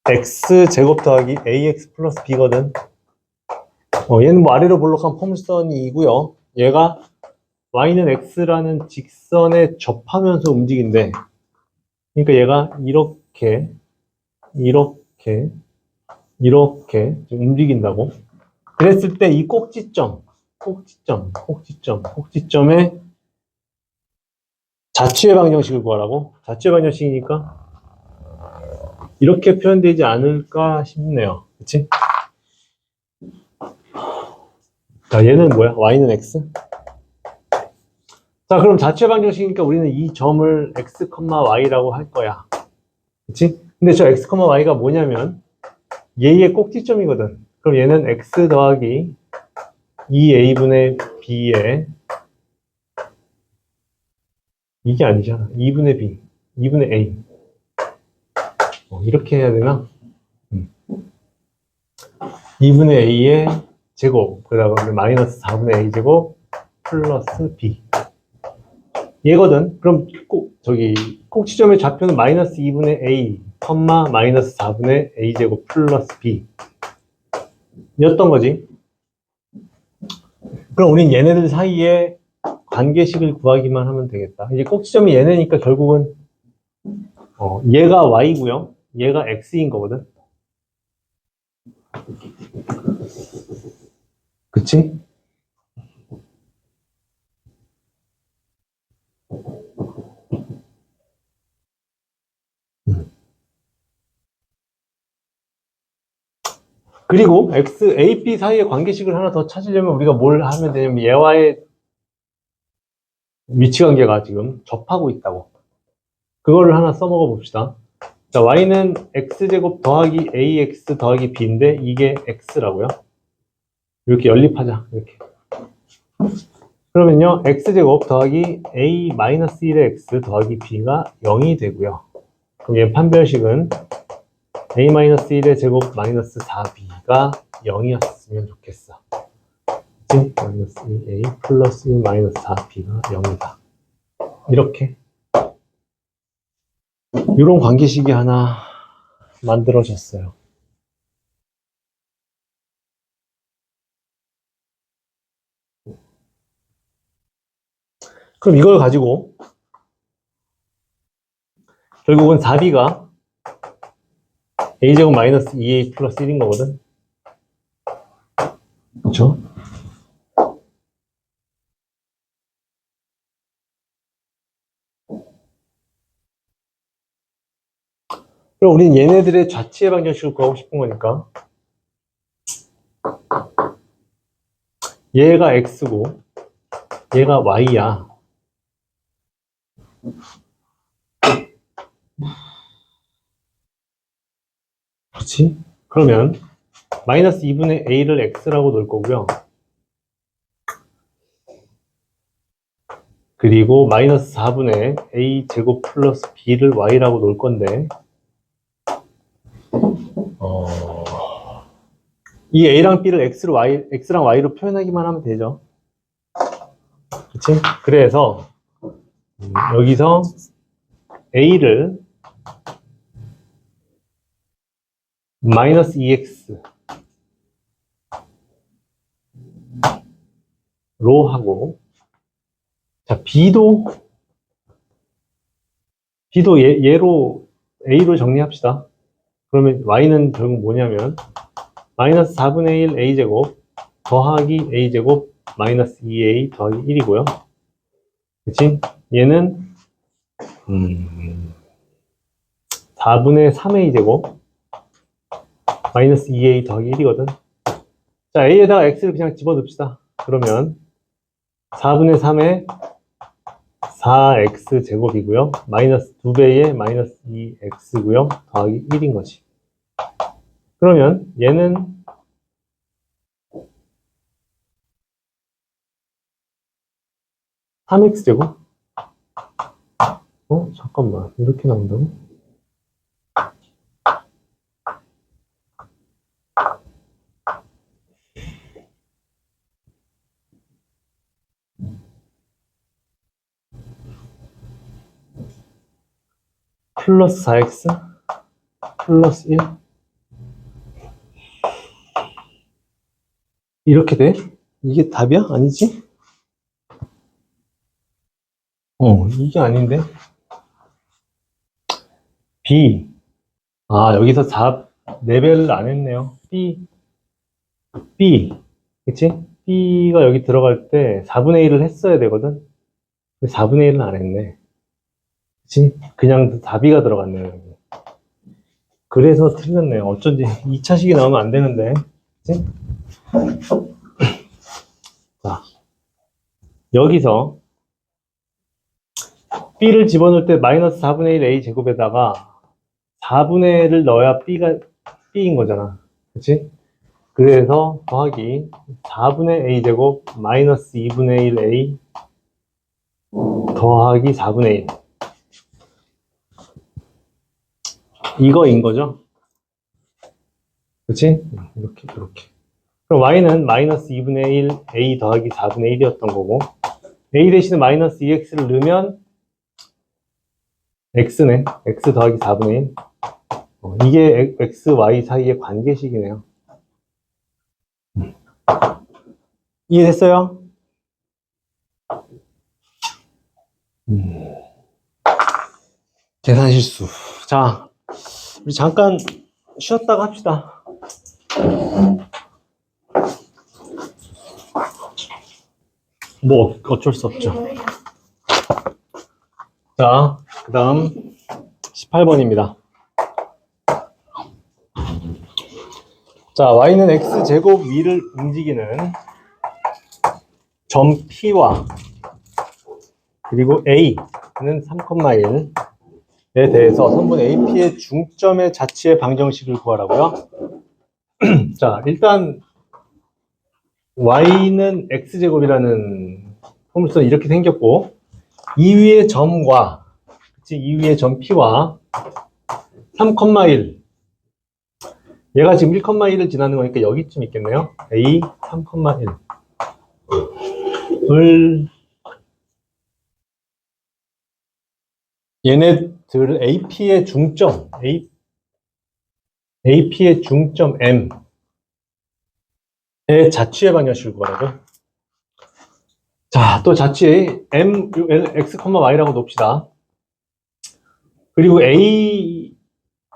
x제곱 더하기 ax 플러스 b거든. 얘는 뭐 아래로 볼록한 포물선이고요. 얘가 y는 x라는 직선에 접하면서 움직인대. 그러니까 얘가 이렇게 움직인다고. 그랬을 때 이 꼭지점의 자취의 방정식을 구하라고. 자취의 방정식이니까 이렇게 표현되지 않을까 싶네요. 그치? 자, 얘는 뭐야? y는 x. 자, 그럼 자취의 방정식이니까 우리는 이 점을 x, y라고 할 거야. 그치? 근데 저 x, y가 뭐냐면 얘의 꼭지점이거든. 그럼 얘는 x 더하기 2a분의 b에 이게 아니잖아. 2분의 b, 2분의 a. 이렇게 해야 되나? 2분의 a의 제곱, 그 다음에 마이너스 4분의 a 제곱 플러스 b. 얘거든. 그럼 꼭지점의 좌표는 마이너스 2분의 a, 마이너스 4분의 a 제곱 플러스 b 였던 거지. 그럼 우린 얘네들 사이에 관계식을 구하기만 하면 되겠다. 이제 꼭지점이 얘네니까 결국은 얘가 y고요. 얘가 x인 거거든. 그치? 그리고 x, a, b 사이의 관계식을 하나 더 찾으려면 우리가 뭘 하면 되냐면 얘와의 위치관계가 지금 접하고 있다고. 그거를 하나 써먹어 봅시다. 자, y는 x제곱 더하기 ax 더하기 b인데 이게 x라고요. 이렇게 연립하자. 이렇게. 그러면요, x제곱 더하기 a-1의 x 더하기 b가 0이 되고요. 그럼 얘 판별식은 a-1의 제곱 마이너스 4b가 0이었으면 좋겠어. 그치? 마이너스 2a 플러스 1 마이너스 4b가 0이다. 이렇게. 이런 관계식이 하나 만들어졌어요. 그럼 이걸 가지고 결국은 4b가 a제곱 마이너스 2a 플러스 1인 거거든. 그렇죠? 그럼 우린 얘네들의 좌치 예방정식을 구하고 싶은 거니까 얘가 x고 얘가 y야. 그렇지? 그러면 마이너스 2분의 a를 x라고 놓을 거고요. 그리고 마이너스 4분의 a 제곱 플러스 b를 y라고 놓을 건데 이 a랑 b를 x랑 y로 표현하기만 하면 되죠. 그치? 그래서 여기서 a를 마이너스 2x 로 하고, 자, b도 얘로 a로 정리합시다. 그러면 y는 결국 뭐냐면 마이너스 4분의 1 a제곱 더하기 a제곱 마이너스 2a 더하기 1이고요. 그치? 얘는 4분의 3a제곱 마이너스 2a 더하기 1이거든. 자, a에다가 x를 그냥 집어넣읍시다. 그러면 4분의 3에 4x 제곱이고요. 마이너스 2배의 마이너스 2x고요. 더하기 1인 거지. 그러면 얘는 (3x) 제곱? 잠깐만. 이렇게 나온다고? 플러스 4x 플러스 1 이렇게 돼? 이게 답이야? 아니지? 이게 아닌데? B. 여기서 4배를 안 했네요. B. 그치? B가 여기 들어갈 때 4분의 1을 했어야 되거든? 4분의 1은 안 했네. 그치? 그냥 4B가 들어갔네요, 여기. 그래서 틀렸네요. 어쩐지 2차식이 나오면 안 되는데. 그치? 자, 여기서 B를 집어넣을 때 마이너스 4분의 1 A 제곱에다가 4분의 1을 넣어야 B인 거잖아. 그치? 그래서 더하기 4분의 A 제곱 마이너스 2분의 1 A 더하기 4분의 1. 이거인 거죠? 그치? 이렇게. 그럼 Y는 마이너스 2분의 1 A 더하기 4분의 1이었던 거고, A 대신에 마이너스 2X를 넣으면 X네. X 더하기 4분의 1. 이게 X, Y 사이의 관계식이네요. 이해됐어요? 계산 실수. 자, 우리 잠깐 쉬었다가 합시다. 뭐 어쩔 수 없죠. 자, 그 다음 18번입니다. 자, y는 x제곱 위를 움직이는 점 P와 그리고 A는 3,1에 대해서 선분 AP의 중점의 자치의 방정식을 구하라고요. 자, 일단 y는 x제곱이라는 포물선이 이렇게 생겼고 이 위의 점과 이 위의 점 P와 3,1 얘가 지금 1,1을 지나는 거니까 여기쯤 있겠네요. A 3,1을 얘네들 AP의 중점 AP의 중점 M의 자취의 방정식을 구하라고. 자, 또 자취의 M x, y라고 놓읍시다. 그리고 A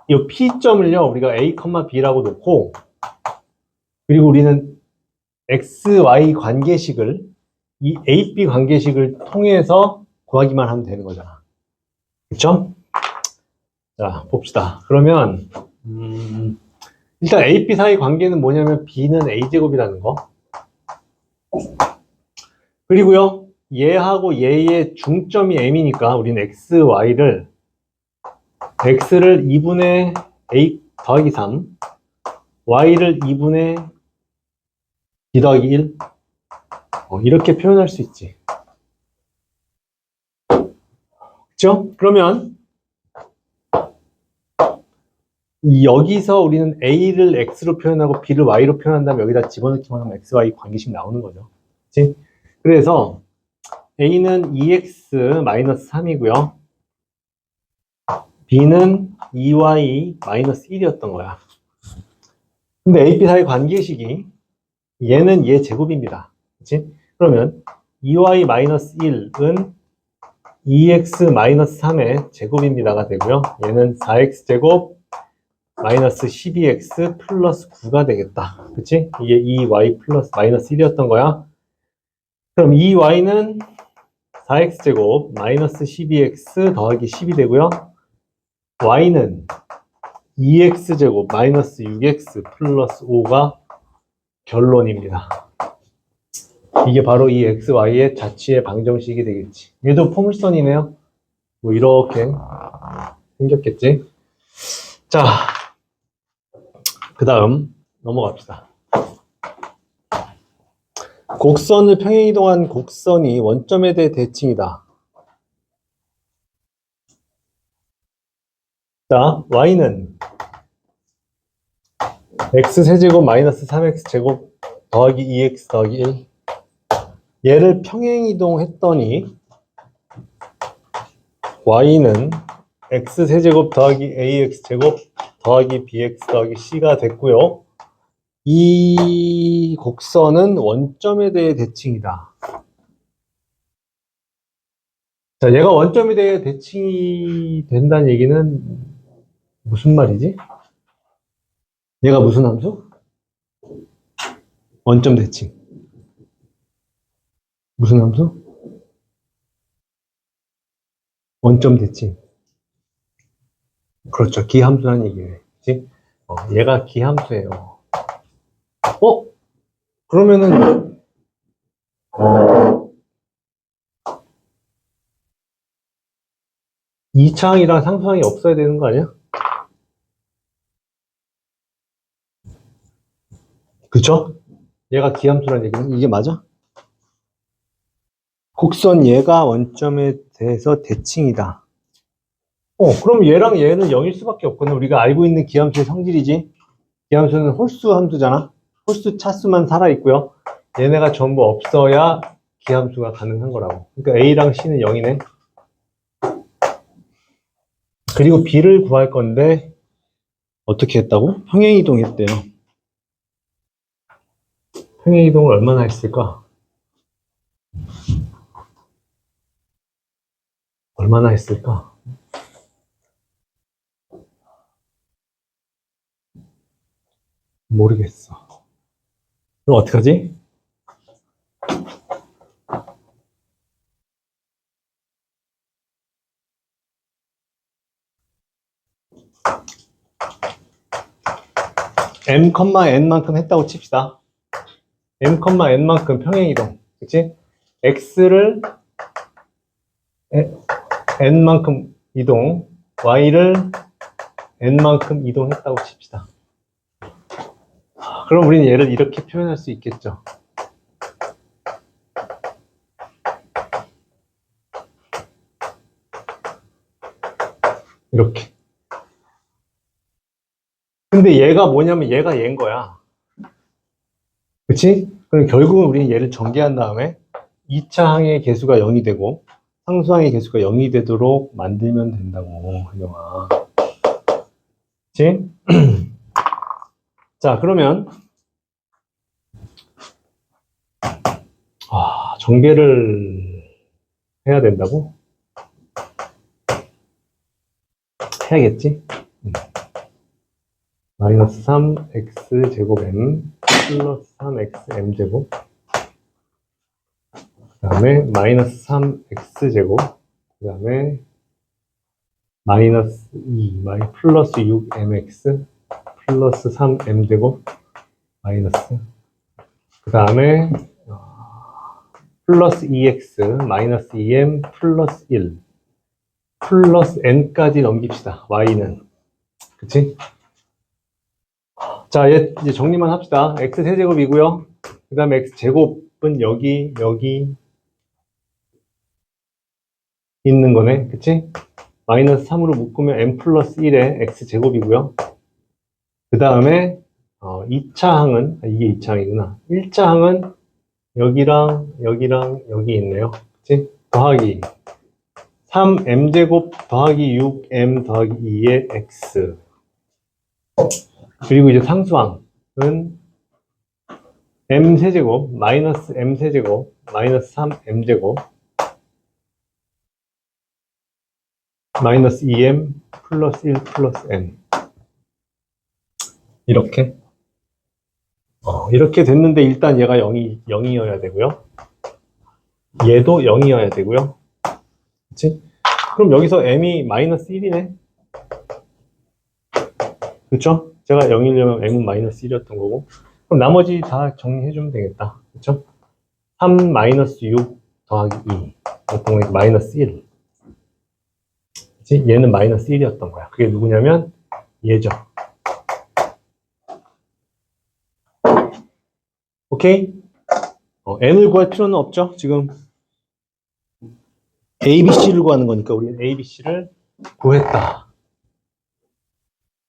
이 P점을요 우리가 A, B라고 놓고 그리고 우리는 x, y 관계식을 이 A, B 관계식을 통해서 구하기만 하면 되는 거잖아. 그쵸? 자, 봅시다. 그러면 일단 A, B 사이 관계는 뭐냐면 B는 A제곱이라는 거. 그리고요, 얘하고 얘의 중점이 M이니까 우리는 X, Y를 X를 2분의 A 더하기 3, Y를 2분의 B 더하기 1 이렇게 표현할 수 있지. 그쵸? 그러면 여기서 우리는 A를 X로 표현하고 B를 Y로 표현한다면 여기다 집어넣기만 하면 X, Y 관계식 나오는 거죠. 그치? 그래서 A는 2X-3이고요. B는 2Y-1이었던 거야. 근데 A, B 사이 관계식이 얘는 얘 제곱입니다. 그치? 그러면 2Y-1은 2X-3의 제곱입니다가 되고요. 얘는 4X제곱 마이너스 12x 플러스 9가 되겠다. 그치? 이게 2y 플러스 마이너스 1이었던 거야. 그럼 2y는 4x제곱 마이너스 12x 더하기 10이 되고요. y는 2x제곱 마이너스 6x 플러스 5가 결론입니다. 이게 바로 이 xy의 자취의 방정식이 되겠지. 얘도 포물선이네요. 뭐 이렇게 생겼겠지. 자, 그 다음 넘어갑시다. 곡선을 평행이동한 곡선이 원점에 대해 대칭이다. 자, y는 x세제곱 마이너스 3x제곱 더하기 2x 더하기 1 얘를 평행이동했더니 y는 x세제곱 더하기 ax제곱 더하기 bx 더하기 c가 됐고요. 이 곡선은 원점에 대해 대칭이다. 자, 얘가 원점에 대해 대칭이 된다는 얘기는 무슨 말이지? 얘가 무슨 함수? 원점 대칭. 무슨 함수? 원점 대칭. 그렇죠. 기함수라는 얘기예요. 그치? 얘가 기함수예요. 그러면은 이차항이랑 상수항이 없어야 되는 거 아니야? 그쵸? 얘가 기함수라는 얘기는 이게 맞아? 곡선 얘가 원점에 대해서 대칭이다. 그럼 얘랑 얘는 0일 수밖에 없거든. 우리가 알고 있는 기함수의 성질이지. 기함수는 홀수 함수잖아. 홀수 차수만 살아있고요. 얘네가 전부 없어야 기함수가 가능한 거라고. 그러니까 A랑 C는 0이네. 그리고 B를 구할 건데 어떻게 했다고? 평행이동 했대요. 평행이동을 얼마나 했을까? 얼마나 했을까? 모르겠어. 그럼 어떡하지? m, n만큼 했다고 칩시다. m, n만큼 평행이동. 그치? x를 n만큼 이동, y를 n만큼 이동했다고 칩시다. 그럼 우리는 얘를 이렇게 표현할 수 있겠죠. 이렇게. 근데 얘가 뭐냐면 얘가 얘인 거야. 그치? 그럼 결국은 우리는 얘를 전개한 다음에 2차 항의 개수가 0이 되고 상수항의 개수가 0이 되도록 만들면 된다고, 현영아. 그치? 자, 그러면 전개를 해야 된다고? 해야겠지? 마이너스 3x 제곱 m 플러스 3x m 제곱 그 다음에 마이너스 3x 제곱 그 다음에 마이너스 2 플러스 6mx 플러스 3m 제곱 마이너스 그 다음에 플러스 2x 마이너스 2m 플러스 1 플러스 n까지 넘깁시다. y는 그치? 자, 얘 이제 정리만 합시다. x 세제곱이고요. 그 다음에 x 제곱은 여기 있는 거네. 그치? 마이너스 3으로 묶으면 n 플러스 1의 x 제곱이고요. 그 다음에 2차 항은 이게 2차 항이구나. 1차 항은 여기랑 여기 있네요. 그치? 더하기 3m 제곱 더하기 6m 더하기 2의 x 그리고 이제 상수항은 m 세제곱 마이너스 m 세제곱 마이너스 3m 제곱 마이너스 2m 플러스 1 플러스 n 이렇게 이렇게 됐는데 일단 얘가 0이어야 되고요. 얘도 0이어야 되고요. 그치? 그럼 여기서 m이 마이너스 1이네. 그쵸? 제가 0이려면 m은 마이너스 1이었던 거고. 그럼 나머지 다 정리해주면 되겠다. 그쵸? 3 마이너스 6 더하기 2. 어떤 거 마이너스 1. 그치? 얘는 마이너스 1이었던 거야. 그게 누구냐면 얘죠. 오케이? n을 구할 필요는 없죠? 지금 a, b, c를 구하는 거니까 우리는 a, b, c를 구했다.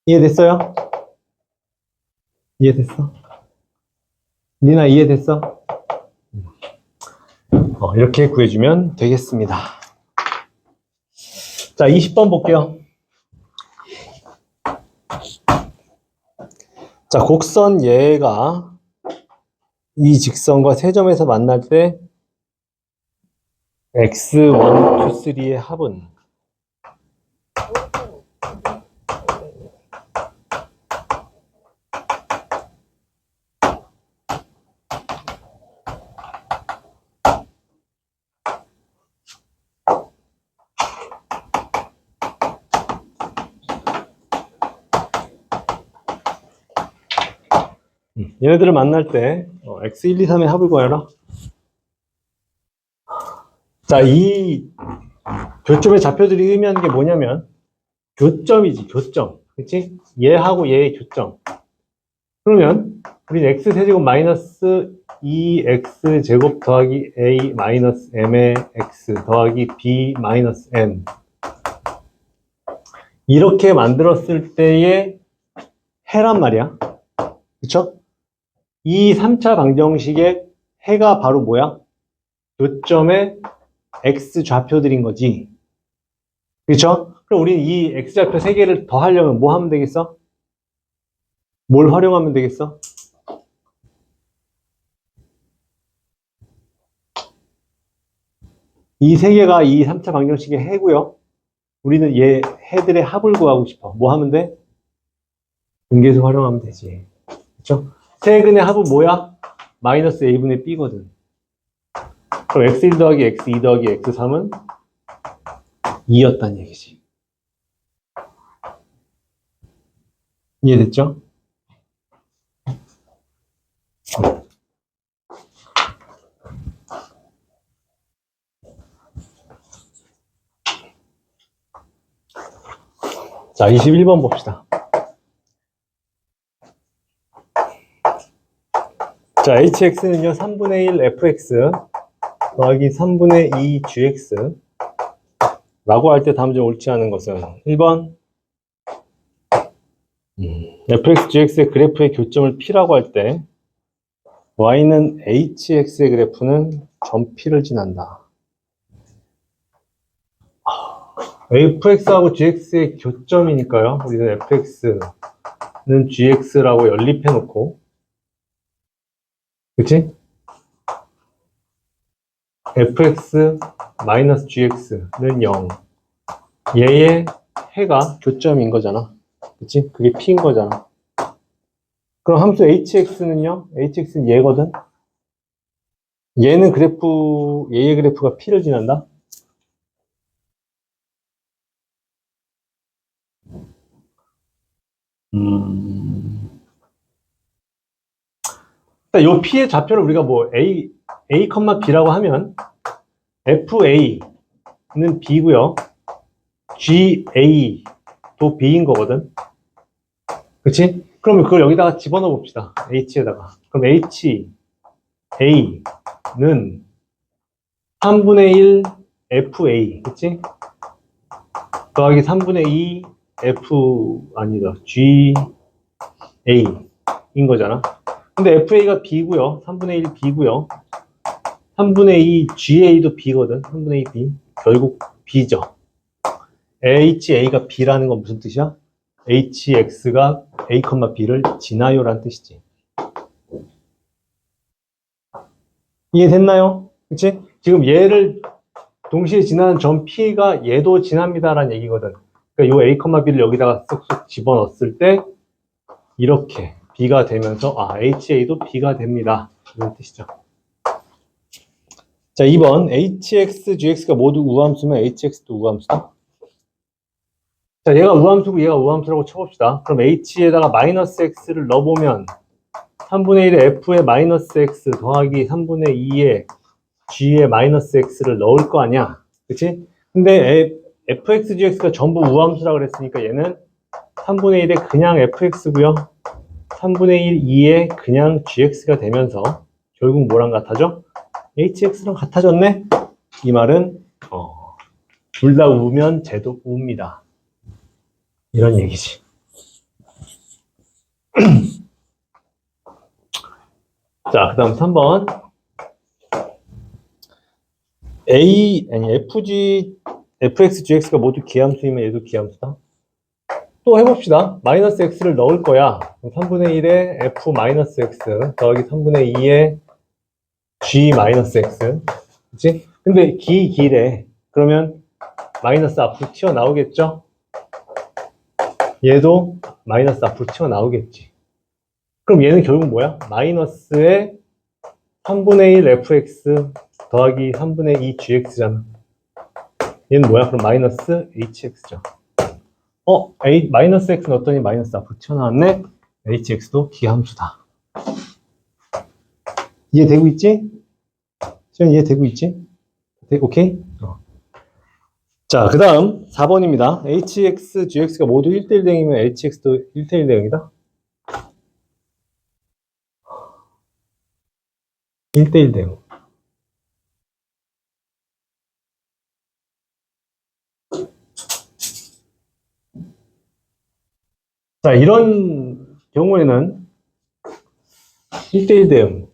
이해됐어요? 이해됐어? 니나 이해됐어? 이렇게 구해주면 되겠습니다. 자, 20번 볼게요. 자, 곡선 얘가 이 직선과 세 점에서 만날 때 x1, 2, 3의 합은 얘네들을 만날 때 x1, 2, 3의 합을 구하라. 자, 이 교점의 좌표들이 의미하는 게 뭐냐면 교점이지, 교점. 그치? 얘하고 얘의 교점. 그러면 우리는 x세제곱 마이너스 2x제곱 더하기 a 마이너스 m의 x 더하기 b 마이너스 n 이렇게 만들었을 때의 해란 말이야. 그쵸? 이 3차 방정식의 해가 바로 뭐야? 교점의 x 좌표들인 거지. 그쵸? 그럼 우리는 이 x 좌표 3개를 더 하려면 뭐 하면 되겠어? 뭘 활용하면 되겠어? 이 세 개가 이 3차 방정식의 해고요. 우리는 얘 해들의 합을 구하고 싶어. 뭐 하면 돼? 분계수 활용하면 되지. 그쵸? 세근의 합은 뭐야? 마이너스 a분의 b거든. 그럼 x1 더하기 x2 더하기 x3은 2였단 얘기지. 이해됐죠? 자, 21번 봅시다. 자, hx는요, 3분의 1 fx 더하기 3분의 2 gx 라고 할 때 다음 중 옳지 않은 것은 1번 fx, gx의 그래프의 교점을 p라고 할 때 y는 hx의 그래프는 점 p를 지난다. fx하고 gx의 교점이니까요. 우리는 fx는 gx라고 연립해 놓고, 그치? fx 마이너스 gx는 0. 얘의 해가 교점인 거잖아. 그치? 그게 p인 거잖아. 그럼 함수 hx는요? hx는 얘거든? 얘는 얘의 그래프가 p를 지난다? 요 p의 좌표를 우리가 뭐 a, b라고 하면 fa는 b고요. ga도 b인 거거든. 그치? 그러면 그걸 여기다가 집어넣어 봅시다. h에다가. 그럼 ha는 3분의 1 fa, 그치? 더하기 3분의 2 아니다. ga인 거잖아. 근데 fa가 b고요. 3분의 1 b고요. 3분의 2 ga도 b거든. 3분의 2 b. 결국 b죠. ha가 b라는 건 무슨 뜻이야? hx가 a, b를 지나요라는 뜻이지. 이해됐나요? 그치? 지금 얘를 동시에 지나는 점 p가 얘도 지납니다라는 얘기거든. 그러니까 요 a, b를 여기다가 쏙쏙 집어넣었을 때 이렇게 b가 되면서 ha도 b가 됩니다. 이런 뜻이죠. 자, 2번 hx, gx가 모두 우함수면 hx도 우함수다. 자, 얘가 우함수고 얘가 우함수라고 쳐봅시다. 그럼 h에다가 마이너스 x를 넣어보면 3분의 1의 f의 마이너스 x 더하기 3분의 2의 g의 마이너스 x를 넣을 거 아니야. 그치? 근데 fx, gx가 전부 우함수라고 그랬으니까 얘는 3분의 1의 그냥 fx고요. 3분의 1, 2의 그냥 gx가 되면서 결국 뭐랑 같아져? hx랑 같아졌네? 이 말은 둘 다 우면 쟤도 우입니다. 이런 얘기지. 자, 그 다음 3번. fx, gx가 모두 기함수이면 얘도 기함수다. 또 해봅시다. 마이너스 x를 넣을 거야. 3분의 1의 f 마이너스 x 더하기 3분의 2의 g 마이너스 x. 그치? 근데 기래. 그러면 마이너스 앞으로 튀어나오겠죠? 얘도 마이너스 앞으로 튀어나오겠지. 그럼 얘는 결국 뭐야? 마이너스의 3분의 1 fx 더하기 3분의 2 gx잖아. 얘는 뭐야? 그럼 마이너스 hx죠. 마이너스 x 넣었더니 마이너스 앞으로 튀어나왔네? hx도 기함수다. 이해되고 있지? 시간 이해되고 있지? 오케이? 자, 그 다음 4번입니다. hx, gx가 모두 1대1 대응이면 hx도 1대1 대응이다? 1대1 대응. 자, 이런 경우에는 1대1 대응.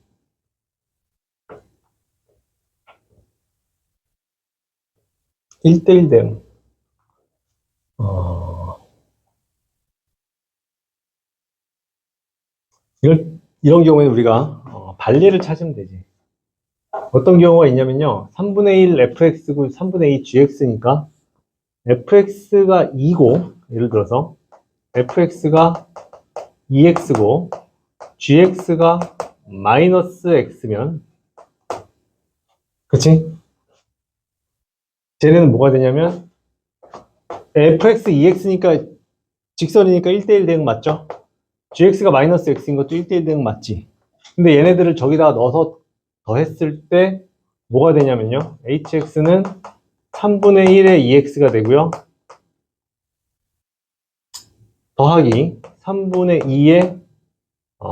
이런 경우에는 우리가 발리를 찾으면 되지. 어떤 경우가 있냐면요. 3분의 1 fx고 3분의 2 gx니까 fx가 2고, 예를 들어서 fx가 2x고 gx가 마이너스 x면, 그치? 쟤네는 뭐가 되냐면 fx 2x니까 직선이니까 1대1 대응 맞죠? gx가 마이너스 x인 것도 1대1 대응 맞지? 근데 얘네들을 저기다가 넣어서 더했을 때 뭐가 되냐면요. hx는 3분의 1의 2x가 되고요. 더하기 3분의 2의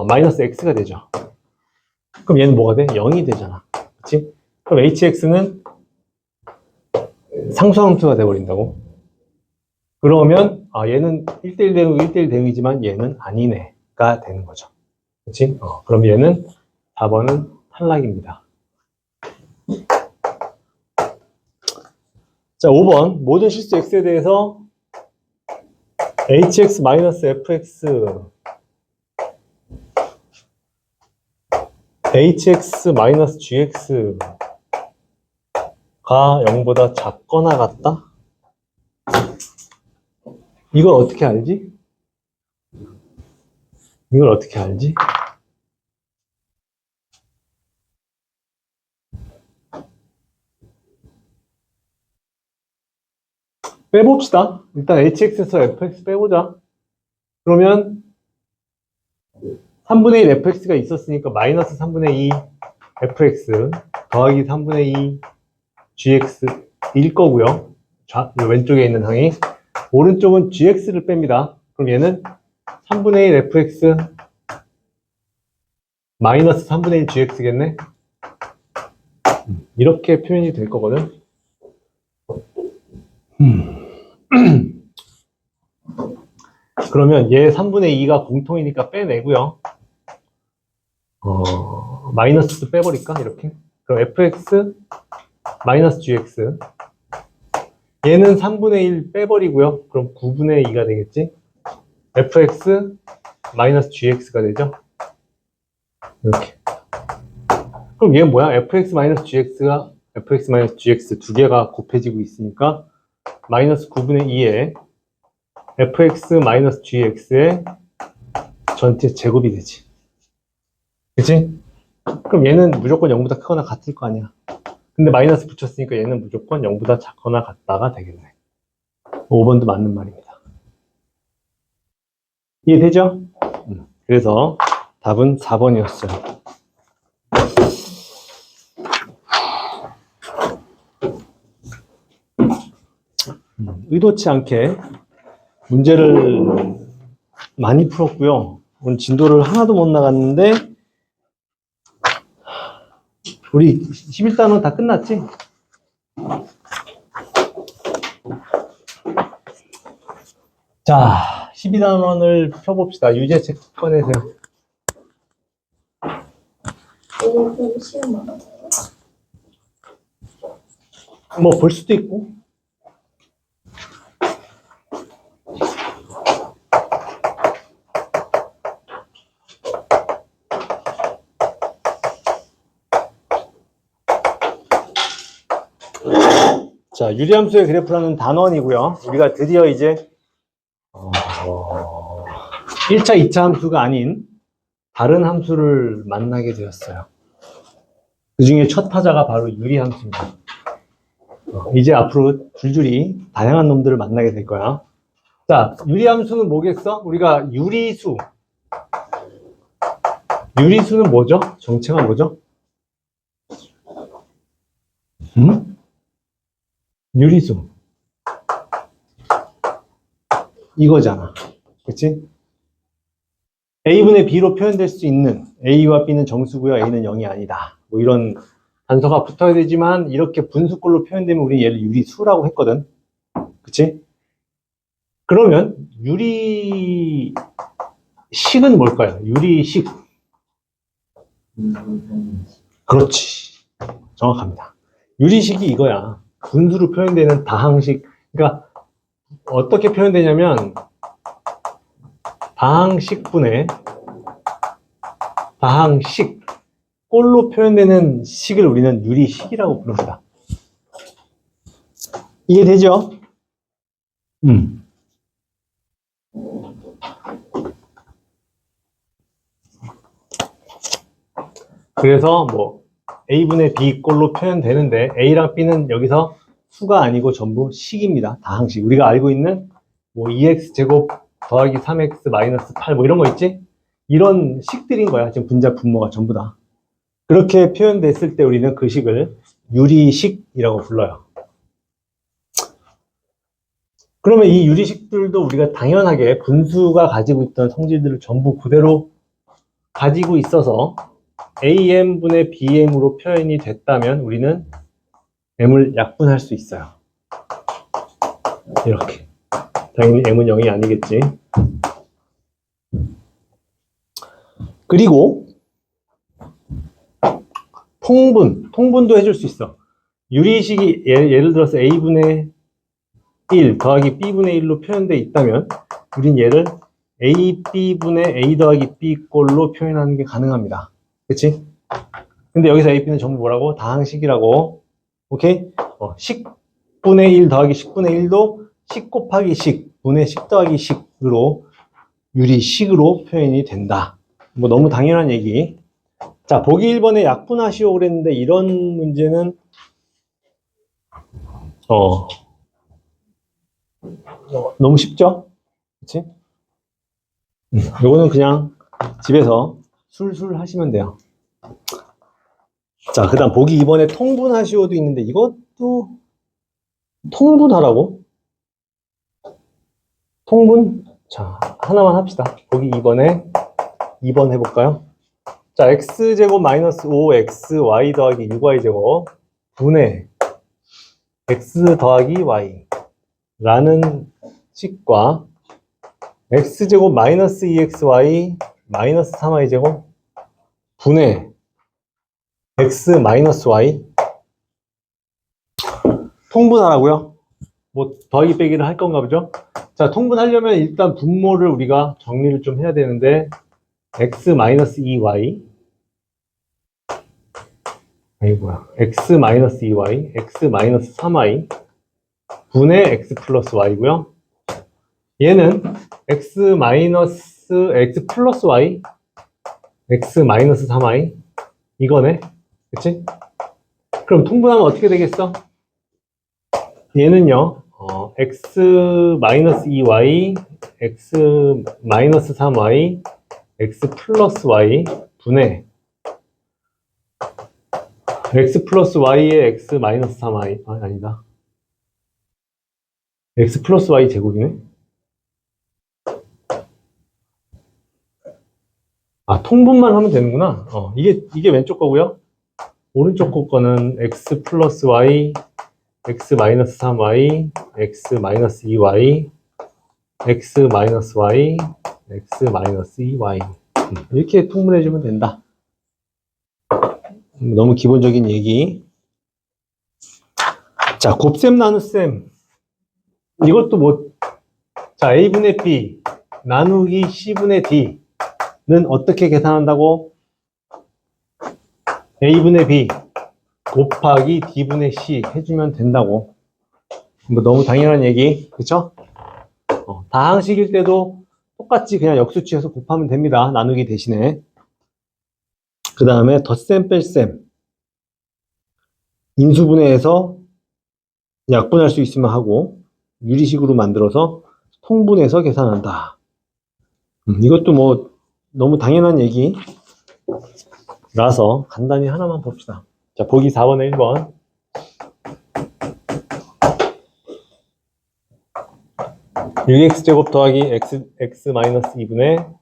마이너스 x가 되죠. 그럼 얘는 뭐가 돼? 0이 되잖아. 그치? 그럼 hx는 상수함수가 돼버린다고. 그러면 얘는 1대1 대응, 1대1 대응이지만 얘는 아니네가 되는 거죠. 그치? 그럼 얘는 4번은 탈락입니다. 자, 5번. 모든 실수 x에 대해서 hx-fx hx-gx가 0보다 작거나 같다? 이걸 어떻게 알지? 이걸 어떻게 알지? 빼봅시다. 일단 hx에서 fx 빼보자. 그러면 3분의 1 fx가 있었으니까 마이너스 3분의 2 fx 더하기 3분의 2 gx일 거고요. 왼쪽에 있는 항이. 오른쪽은 gx를 뺍니다. 그럼 얘는 3분의 1 fx 마이너스 3분의 1 gx겠네? 이렇게 표현이 될 거거든. 그러면 얘 3분의 2가 공통이니까 빼내고요. 마이너스도 빼버릴까? 이렇게. 그럼 fx 마이너스 gx. 얘는 3분의 1 빼버리고요. 그럼 9분의 2가 되겠지? fx 마이너스 gx가 되죠? 이렇게. 그럼 얘는 뭐야? fx 마이너스 gx가 fx 마이너스 gx 두 개가 곱해지고 있으니까 마이너스 9분의 2에 fx 마이너스 gx의 전체 제곱이 되지. 그치? 그럼 얘는 무조건 0보다 크거나 같을 거 아니야. 근데 마이너스 붙였으니까 얘는 무조건 0보다 작거나 같다가 되겠네. 5번도 맞는 말입니다. 이해되죠? 그래서 답은 4번이었어요. 의도치 않게 문제를 많이 풀었고요. 오늘 진도를 하나도 못 나갔는데 우리 11단원 다 끝났지? 자, 12단원을 펴봅시다. 유제책 꺼내세요. 오늘 그럼 시험 많아요? 뭐 볼 수도 있고. 자, 유리함수의 그래프라는 단원이고요. 우리가 드디어 이제 1차, 2차 함수가 아닌 다른 함수를 만나게 되었어요. 그 중에 첫 타자가 바로 유리함수입니다. 이제 앞으로 줄줄이 다양한 놈들을 만나게 될 거야. 자, 유리함수는 뭐겠어? 우리가 유리수. 유리수는 뭐죠? 정체가 뭐죠? 유리수. 이거잖아. 그치? A분의 B로 표현될 수 있는 A와 B는 정수고요. A는 0이 아니다. 뭐 이런 단서가 붙어야 되지만 이렇게 분수꼴로 표현되면 우리 얘를 유리수라고 했거든. 그치? 그러면 유리식은 뭘까요? 유리식. 그렇지. 정확합니다. 유리식이 이거야. 분수로 표현되는 다항식. 그러니까 어떻게 표현되냐면 다항식분의 다항식. 꼴로 표현되는 식을 우리는 유리식이라고 부릅니다. 이해되죠? 그래서 뭐 A분의 B 꼴로 표현되는데 A랑 B는 여기서 수가 아니고 전부 식입니다. 다항식. 우리가 알고 있는 뭐 2x제곱 더하기 3x 마이너스 8 뭐 이런 거 있지? 이런 식들인 거야. 지금 분자 분모가 전부 다. 그렇게 표현됐을 때 우리는 그 식을 유리식이라고 불러요. 그러면 이 유리식들도 우리가 당연하게 분수가 가지고 있던 성질들을 전부 그대로 가지고 있어서 am분의 bm으로 표현이 됐다면 우리는 m을 약분할 수 있어요. 이렇게. 당연히 m은 0이 아니겠지. 그리고 통분도 해줄 수 있어. 유리식이 예를 들어서 a분의 1 더하기 b분의 1로 표현되어 있다면 우린 얘를 ab분의 a 더하기 b 꼴로 표현하는 게 가능합니다. 그치? 근데 여기서 ab는 전부 뭐라고? 다항식이라고. 오케이? 식분의 1 더하기 식분의 1도 식 곱하기 식, 분의 식 더하기 식으로 유리식으로 표현이 된다. 뭐 너무 당연한 얘기. 자, 보기 1번에 약분하시오 그랬는데 이런 문제는 너무 쉽죠? 그치? 요거는 그냥 집에서 술술 하시면 돼요. 자, 그 다음 보기 2번에 통분하시오도 있는데 이것도 통분하라고? 통분? 자, 하나만 합시다. 보기 2번에 2번 해볼까요? 자, x제곱 마이너스 5xy 더하기 6y제곱 분의 x 더하기 y 라는 식과 x제곱 마이너스 2xy 마이너스 3y제곱 분의 x 마이너스 y 통분하라고요? 뭐 더하기 빼기를 할 건가 보죠? 자, 통분하려면 일단 분모를 우리가 정리를 좀 해야 되는데 x 마이너스 2y x 마이너스 2y x 마이너스 3y 분의 x 플러스 y고요. 얘는 x 마이너스 x 플러스 y x 마이너스 3y 이거네. 그치? 그럼 통분하면 어떻게 되겠어? 얘는요 x 마이너스 2y x 마이너스 3y x 플러스 y 분의 x 플러스 y의 x 마이너스 3y 아니다 x 플러스 y 제곱이네. 통분만 하면 되는구나. 이게 왼쪽 거고요. 오른쪽 거는 x 플러스 y, x 마이너스 3y, x 마이너스 2y, x 마이너스 y, x 마이너스 2y 이렇게 통분해주면 된다. 너무 기본적인 얘기. 자, 곱셈 나눗셈 이것도 자, a분의 b 나누기 c분의 d는 어떻게 계산한다고? a분의 b 곱하기 d분의 c 해주면 된다고. 뭐 너무 당연한 얘기, 그쵸? 다항식일 때도 똑같이 그냥 역수치해서 곱하면 됩니다. 나누기 대신에. 그 다음에 덧셈 뺄셈 인수분해해서 약분할 수 있으면 하고 유리식으로 만들어서 통분해서 계산한다. 이것도 뭐 너무 당연한 얘기라서 간단히 하나만 봅시다. 자, 보기 4번에 1번. (6x제곱) 더하기 x 마이너스 2분의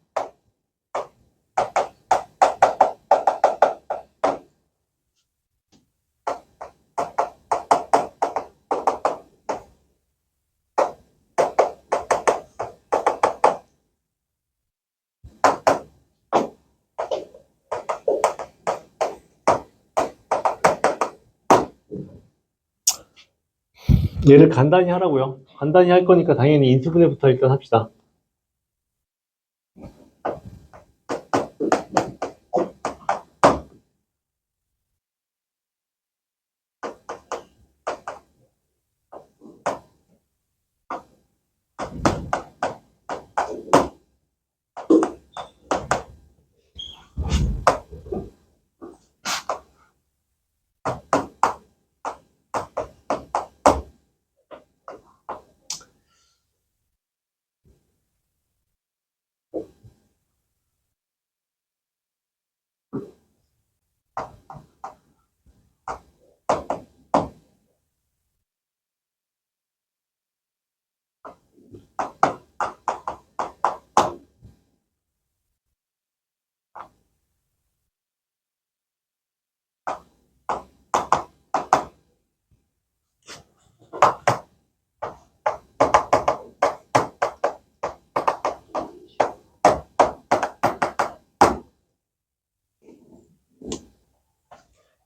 얘를 간단히 하라고요. 간단히 할 거니까 당연히 인수분해부터 일단 합시다.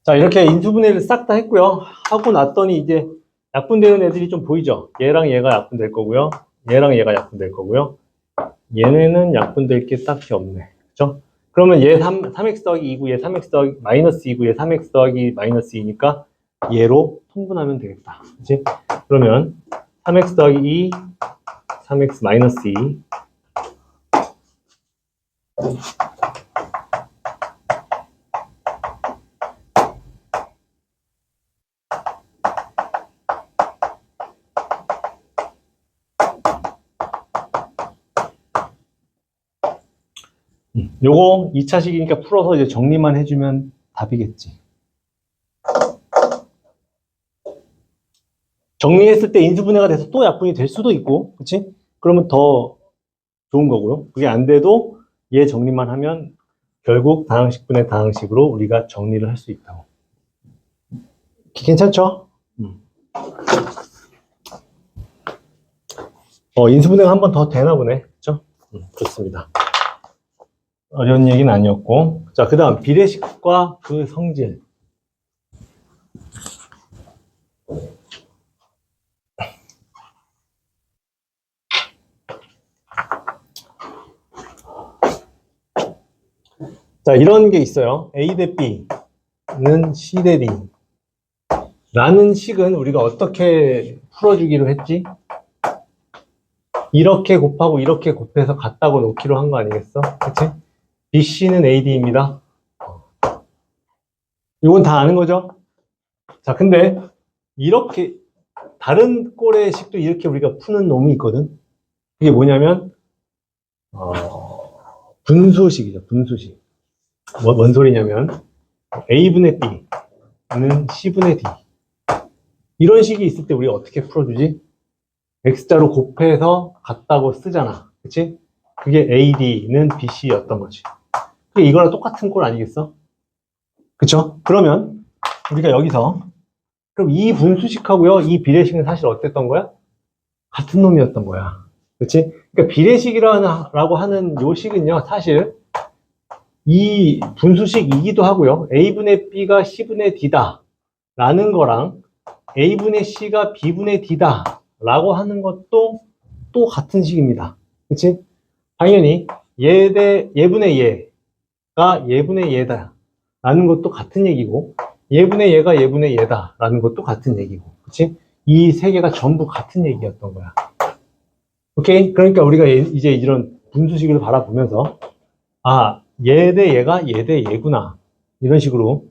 자, 이렇게 인수분해를 싹 다 했고요. 하고 났더니 이제 약분되는 애들이 좀 보이죠? 얘랑 얘가 약분될 거고요. 얘랑 얘가 약분될 거고요. 얘네는 약분될 게 딱히 없네. 그죠? 그러면 얘 3x 더하기 2고 얘 3x 더하기 마이너스 2고 얘 3x 더하기 마이너스 2니까 얘로 통분하면 되겠다. 그치? 그러면 3x 더하기 2, 3x 마이너스 2. 요거 2차식이니까 풀어서 이제 정리만 해주면 답이겠지. 정리했을 때 인수분해가 돼서 또 약분이 될 수도 있고, 그치? 그러면 더 좋은 거고요. 그게 안 돼도 얘 정리만 하면 결국 다항식분의 다항식으로 우리가 정리를 할 수 있다고. 괜찮죠? 인수분해가 한 번 더 되나 보네. 그쵸? 좋습니다. 어려운 얘기는 아니었고. 자, 그 다음 비례식과 그 성질. 자, 이런 게 있어요. A 대 B는 C 대 D. 라는 식은 우리가 어떻게 풀어주기로 했지? 이렇게 곱하고 이렇게 곱해서 같다고 놓기로 한 거 아니겠어? 그치? BC는 AD입니다. 이건 다 아는 거죠? 자, 근데 이렇게 다른 꼴의 식도 이렇게 우리가 푸는 놈이 있거든. 그게 뭐냐면 분수식이죠. 분수식. 뭔 소리냐면 A분의 B는 C분의 D. 이런 식이 있을 때 우리가 어떻게 풀어주지? X자로 곱해서 같다고 쓰잖아. 그치? 그게 AD는 BC였던 거지. 그게 이거랑 똑같은 꼴 아니겠어? 그쵸? 그러면 우리가 여기서 그럼 이 분수식하고요, 이 비례식은 사실 어땠던 거야? 같은 놈이었던 거야. 그치? 그러니까 비례식이라고 하는 요 식은요, 사실 이 분수식이기도 하고요. A분의 B가 C분의 D다 라는 거랑 A분의 C가 B분의 D다 라고 하는 것도 또 같은 식입니다. 그치? 당연히 얘분의 얘가 얘분의 얘다 라는 것도 같은 얘기고, 얘분의 얘가 얘분의 얘다 라는 것도 같은 얘기고. 그치? 이 세 개가 전부 같은 얘기였던 거야. 오케이? 그러니까 우리가 이제 이런 분수식을 바라보면서 얘 대 얘가 얘 대 얘구나. 이런 식으로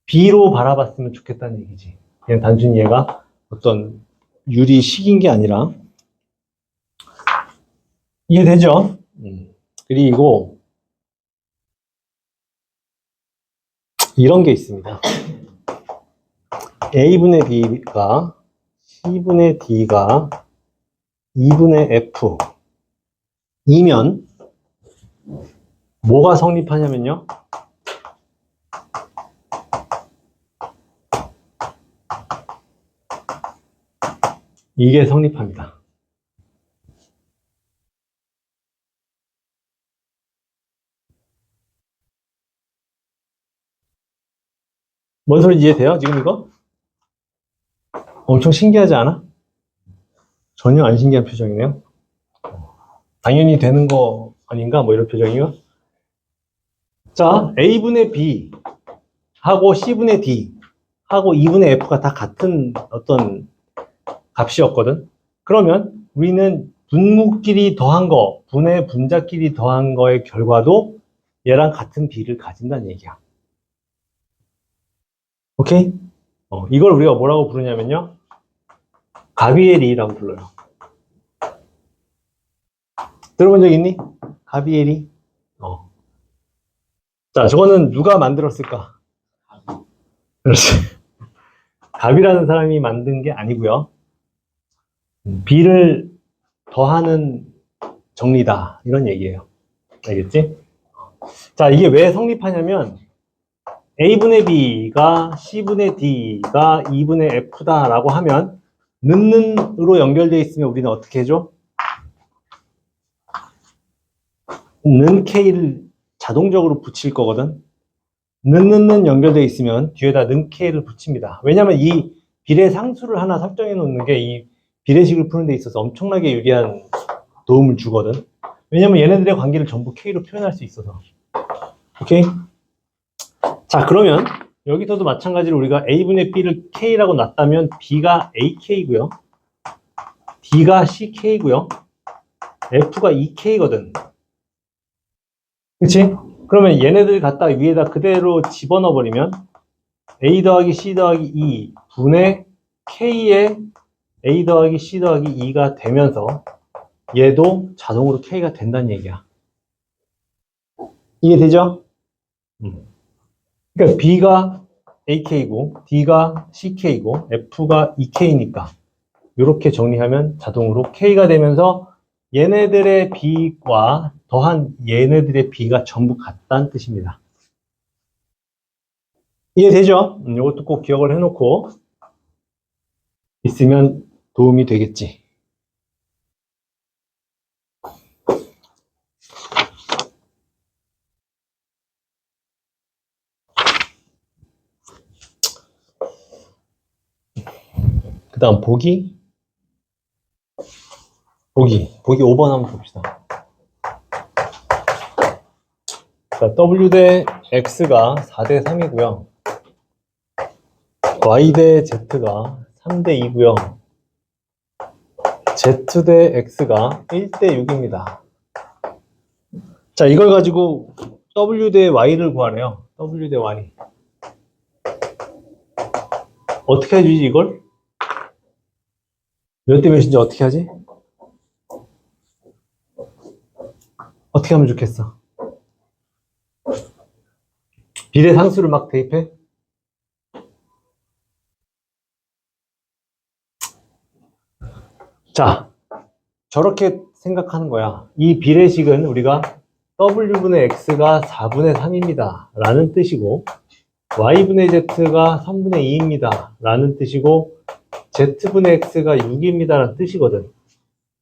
B로 바라봤으면 좋겠다는 얘기지. 그냥 단순히 얘가 어떤 유리식인 게 아니라. 이해되죠? 그리고 이런 게 있습니다. A분의 B가 C분의 D가 2분의 F 이면 뭐가 성립하냐면요. 이게 성립합니다. 뭔 소리인지 이해돼요? 지금 이거? 엄청 신기하지 않아? 전혀 안 신기한 표정이네요. 당연히 되는 거 아닌가? 뭐 이런 표정이요. 자, A분의 B 하고 C분의 D 하고 2분의 F가 다 같은 어떤 값이었거든. 그러면 우리는 분모끼리 더한 거, 분의 분자끼리 더한 거의 결과도 얘랑 같은 B를 가진다는 얘기야. 오케이? 이걸 우리가 뭐라고 부르냐면요. 가비에리라고 불러요. 들어본 적 있니? 가비에리? 자, 저거는 누가 만들었을까? 그렇지. 갑이라는 사람이 만든 게 아니고요. B를 더하는 정리다. 이런 얘기예요. 알겠지? 자, 이게 왜 성립하냐면 A분의 B가 C분의 D가 2분의 F다 라고 하면 는으로 연결되어 있으면 우리는 어떻게 해줘? 는 K를 자동적으로 붙일 거거든. 는 연결되어 있으면 뒤에다 는 k를 붙입니다. 왜냐하면 이 비례상수를 하나 설정해 놓는 게 이 비례식을 푸는 데 있어서 엄청나게 유리한 도움을 주거든. 왜냐면 얘네들의 관계를 전부 k로 표현할 수 있어서. 오케이? 자, 그러면 여기서도 마찬가지로 우리가 a분의 b를 k라고 놨다면 b가 ak고요. d가 ck고요. f가 ek거든. 그치? 그러면 얘네들 갖다 위에다 그대로 집어넣어 버리면 a 더하기 c 더하기 2 분의 k의 a 더하기 c 더하기 2가 되면서 얘도 자동으로 k가 된다는 얘기야. 이해되죠? 그러니까 b가 ak고 d가 ck고 f가 ek니까 이렇게 정리하면 자동으로 k가 되면서 얘네들의 b와 더한 얘네들의 b가 전부 같다는 뜻입니다. 이해되죠? 이것도 꼭 기억을 해놓고 있으면 도움이 되겠지. 그 다음 보기 5번 한번 봅시다. 자, W 대 X가 4대 3이고요. Y 대 Z가 3대 2고요. Z 대 X가 1대 6입니다. 자, 이걸 가지고 W 대 Y를 구하래요. W 대 Y. 어떻게 해주지, 이걸? 몇 대 몇인지 어떻게 하지? 어떻게 하면 좋겠어? 비례상수를 막 대입해? 자, 저렇게 생각하는 거야. 이 비례식은 우리가 W분의 X가 4분의 3입니다. 라는 뜻이고, Y분의 Z가 3분의 2입니다. 라는 뜻이고, Z분의 X가 6입니다. 라는 뜻이거든.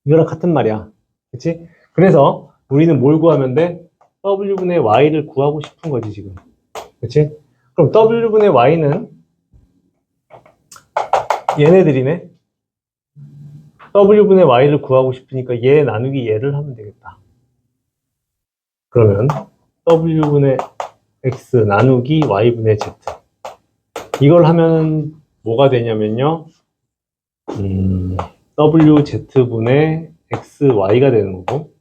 이거랑 같은 말이야. 그치? 그래서 우리는 뭘 구하면 돼? W분의 Y를 구하고 싶은 거지, 지금. 그치? 그럼 W분의 Y는 얘네들이네? W분의 Y를 구하고 싶으니까 얘 나누기 얘를 하면 되겠다. 그러면 W분의 X 나누기 Y분의 Z. 이걸 하면 뭐가 되냐면요. WZ분의 XY가 되는 거고,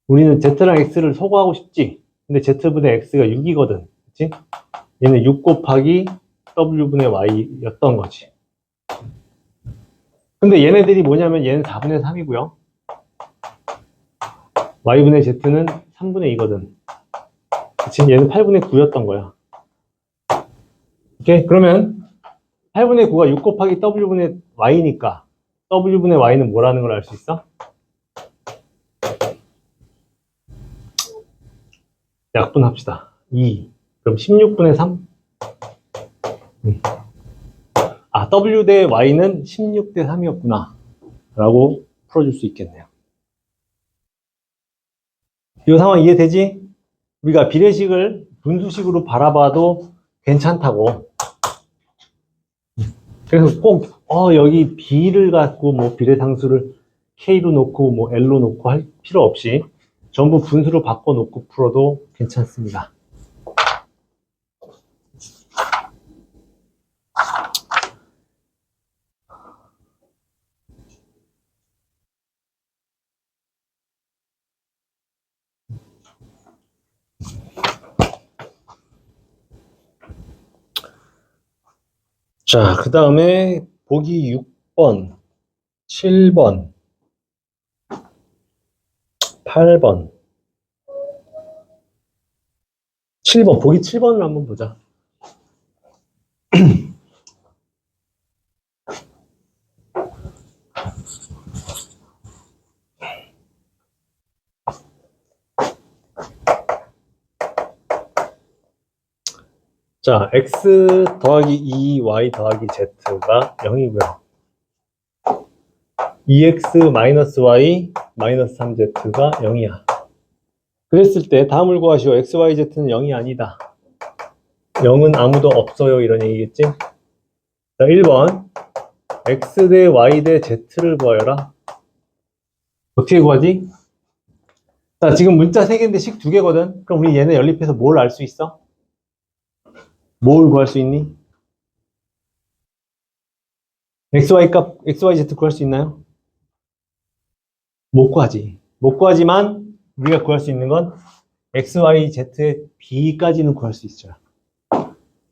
우리는 Z랑 X를 소거하고 싶지. 근데 Z분의 X가 6이거든. 그치? 얘는 6 곱하기 W분의 Y였던 거지. 근데 얘네들이 뭐냐면 얘는 4분의 3이고요. Y분의 Z는 3분의 2거든. 그치? 얘는 8분의 9였던 거야. 오케이? 그러면 8분의 9가 6 곱하기 W분의 Y니까 W분의 Y는 뭐라는 걸 알 수 있어? 약분합시다. 2. 그럼 16분의 3? W 대 Y는 16 대 3이었구나. 라고 풀어줄 수 있겠네요. 이 상황 이해되지? 우리가 비례식을 분수식으로 바라봐도 괜찮다고. 그래서 꼭, 여기 B를 갖고 뭐 비례상수를 K로 놓고 뭐 L로 놓고 할 필요 없이 전부 분수로 바꿔놓고 풀어도 괜찮습니다. 자, 그 다음에 보기 6번, 7번, 8번, 7번, 보기 7번을 한번 보자. 자, x 더하기 2y 더하기 z가 0이고요. 2x 마이너스 y 마이너스 3z가 0이야. 그랬을 때 다음을 구하시오. x, y, z는 0이 아니다. 0은 아무도 없어요. 이런 얘기겠지? 자, 1번. x 대 y 대 z를 구하여라. 어떻게 구하지? 자, 지금 문자 3개인데 식 2개거든? 그럼 우리 얘네 연립해서 뭘 알 수 있어? 뭘 구할 수 있니? xy 값, xyz 구할 수 있나요? 못 구하지. 못 구하지만 우리가 구할 수 있는 건 xyz의 b까지는 구할 수 있어요.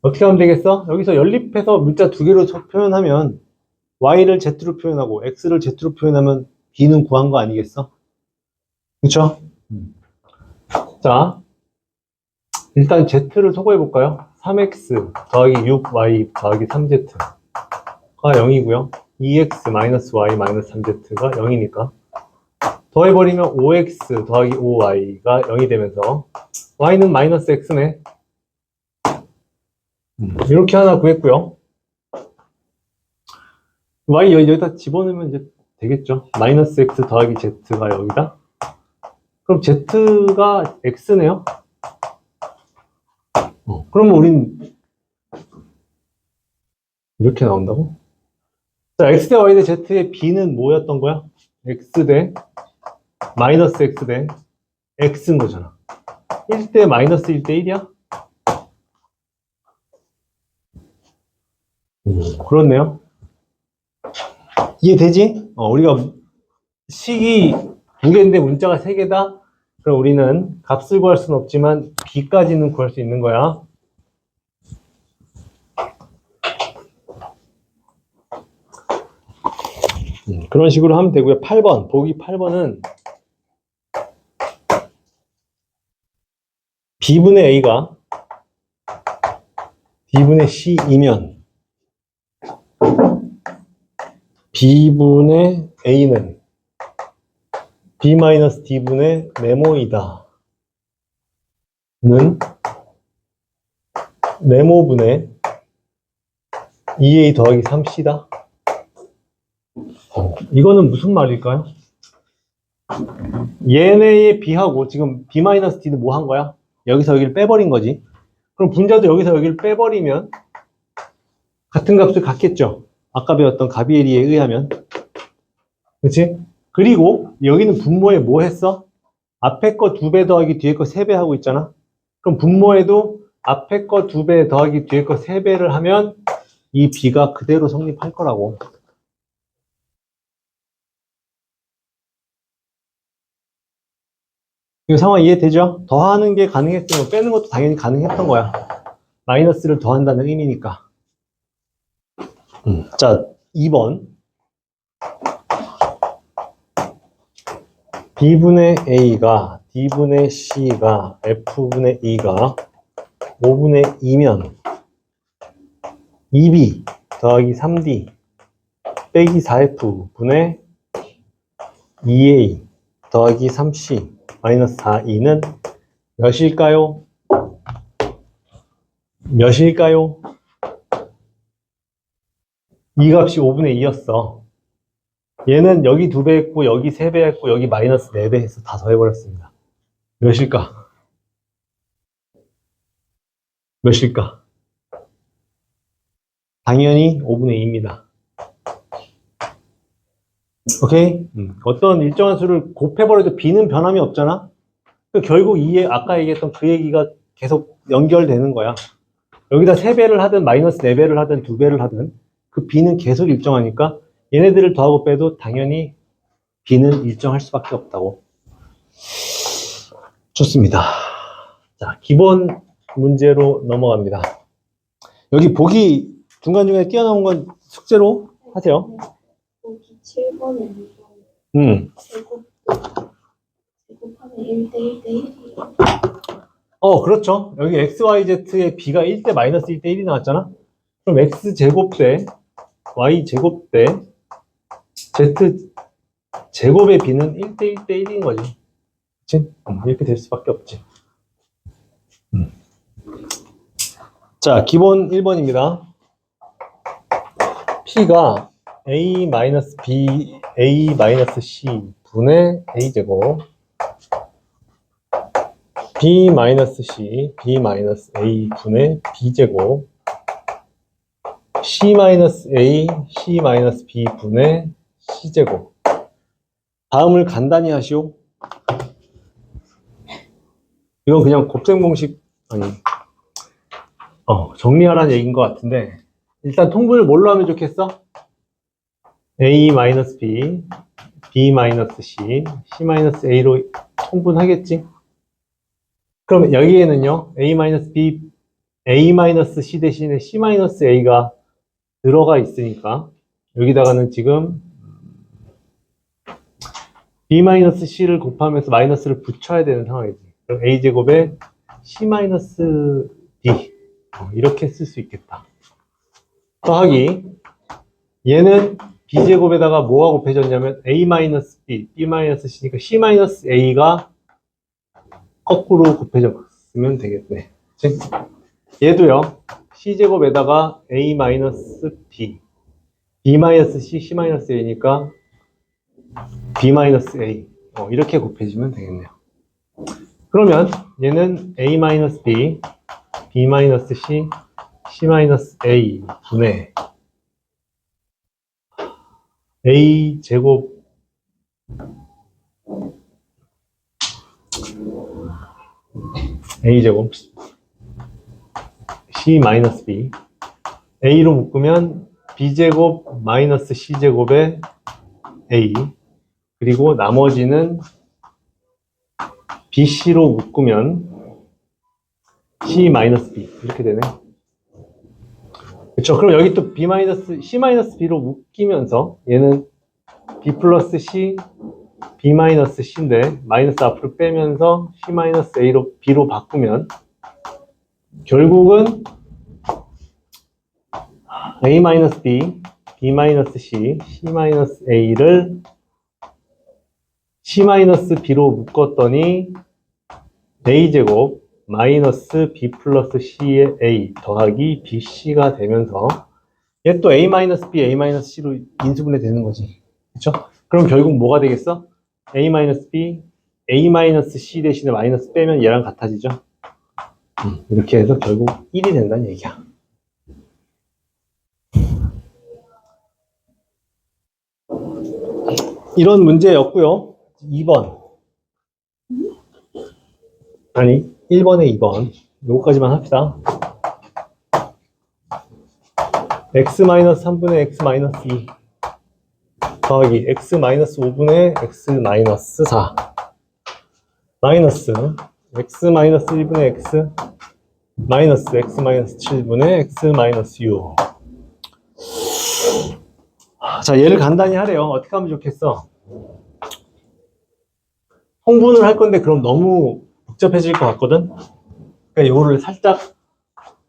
어떻게 하면 되겠어? 여기서 연립해서 문자 2개로 표현하면 y를 z로 표현하고 x를 z로 표현하면 b는 구한 거 아니겠어? 그쵸? 자, 일단 z를 소거해 볼까요? 3x 더하기 6y 더하기 3z가 0이고요. 2x 마이너스 y 마이너스 3z가 0이니까 더해버리면 5x 더하기 5y가 0이 되면서 y는 마이너스 x네. 이렇게 하나 구했고요. y 여기다 집어넣으면 이제 되겠죠. 마이너스 x 더하기 z가 여기다. 그럼 z가 x네요. 그러면 우린 이렇게 나온다고? 자, x 대 y 대 z의 b는 뭐였던 거야? x 대 마이너스 x 대 x인 거잖아. 1대 마이너스 1대 1이야? 그렇네요. 이해되지? 우리가 식이 2개인데 문자가 3개다? 그럼 우리는 값을 구할 수는 없지만 b까지는 구할 수 있는 거야. 그런 식으로 하면 되고요. 8번, 보기 8번은 b분의 a가 b분의 c이면 b분의 a는 b-d분의 네모이다 는 네모분의 2a 더하기 3c다. 이거는 무슨 말일까요? 얘네의 b하고 지금 b-d는 뭐 한 거야? 여기서 여기를 빼버린 거지. 그럼 분자도 여기서 여기를 빼버리면 같은 값을 갖겠죠. 아까 배웠던 가비에리에 의하면. 그렇지? 그리고 여기는 분모에 뭐 했어? 앞에 거 2배 더하기 뒤에 거 3배 하고 있잖아. 그럼 분모에도 앞에 거 2배 더하기 뒤에 거 3배를 하면 이 b가 그대로 성립할 거라고. 이 상황 이해되죠? 더하는 게 가능했으면 빼는 것도 당연히 가능했던 거야. 마이너스를 더한다는 의미니까. 자, 2번. b분의 a가 d분의 c가 f분의 e가 5분의 2면 2b 더하기 3d 빼기 4f분의 2a 더하기 3c 마이너스 4e는 몇일까요? 몇일까요? 이 값이 5분의 2였어. 얘는 여기 2배 했고 여기 3배 했고 여기 마이너스 4배 해서 다 더해버렸습니다. 몇일까? 몇일까? 당연히 5분의 2입니다. 오케이? 어떤 일정한 수를 곱해버려도 b는 변함이 없잖아? 결국 아까 얘기했던 그 얘기가 계속 연결되는 거야. 여기다 3배를 하든 마이너스 4배를 하든 2배를 하든 그 b는 계속 일정하니까 얘네들을 더하고 빼도 당연히 b는 일정할 수밖에 없다고. 좋습니다. 자, 기본 문제로 넘어갑니다. 여기 보기 중간중간에 띄어나온 건 숙제로 하세요. 여기 7번에 제곱하면 1대 1대 1이에요. 그렇죠. 여기 xyz의 b가 1대 마이너스 1대 1이 나왔잖아. 그럼 x제곱 대 y제곱 대 z제곱의 b는 1대 1대 1인 거지. 그치? 이렇게 될 수밖에 없지. 자, 기본 1번입니다. p가 a-b, a-c 분의 a제곱 b-c, b-a 분의 b제곱 c-a, c-b 분의 c제곱. 다음을 간단히 하시오. 이건 그냥 곱셈 공식, 아니, 정리하라는 얘기인 것 같은데, 일단 통분을 뭘로 하면 좋겠어? a-b, b-c, c-a로 통분하겠지? 그럼 여기에는요, a-b, a-c 대신에 c-a가 들어가 있으니까, 여기다가는 지금 b-c를 곱하면서 마이너스를 붙여야 되는 상황이지. 그럼 a제곱에 c-b 이렇게 쓸 수 있겠다. 더하기 얘는 b제곱에다가 뭐가 곱해졌냐면 a-b, b-c니까 c-a가 거꾸로 곱해졌으면 되겠네. 그치? 얘도요, c제곱에다가 a-b, b-c, c-a니까 b-a 이렇게 곱해지면 되겠네요. 그러면 얘는 a-b, b-c, c-a 분의 a제곱 c-b a로 묶으면 b제곱 마이너스 c제곱의 a 그리고 나머지는 bc로 묶으면 c-b 이렇게 되네. 그렇죠. 그럼 여기 또 c-b로 묶이면서 얘는 b 플러스 c, b-c인데 마이너스 앞으로 빼면서 c-a로 b로 바꾸면 결국은 a-b, b-c, c-a를 c-b로 묶었더니 a제곱 마이너스 b 플러스 c의 a 더하기 bc가 되면서 얘 또 a-b, a-c로 인수분해 되는 거지. 그쵸? 그럼 결국 뭐가 되겠어? a-b, a-c 대신에 마이너스 빼면 얘랑 같아지죠? 이렇게 해서 결국 1이 된다는 얘기야. 이런 문제였고요. 2번. 아니, 1번에 2번. 요거까지만 합시다. x-3분의 x-2 더하기 x-5분의 x-4 마이너스 x-1분의 x 마이너스 x-7분의 x-6. 자, 얘를 간단히 하래요. 어떻게 하면 좋겠어? 통분을 할 건데 그럼 너무 복잡해질 것 같거든? 그러니까 요거를 살짝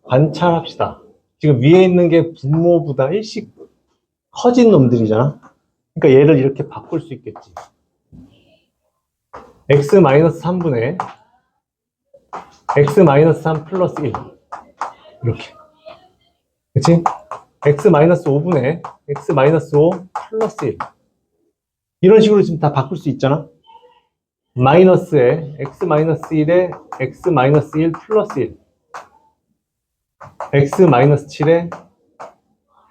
관찰합시다. 지금 위에 있는 게 분모보다 일씩 커진 놈들이잖아? 그러니까 얘를 이렇게 바꿀 수 있겠지. x-3분의 x-3 플러스 1 이렇게. 그치? x-5분의 x-5 플러스 1 이런 식으로 지금 다 바꿀 수 있잖아? 마이너스에 x-1에 x-1 플러스 1 x-7에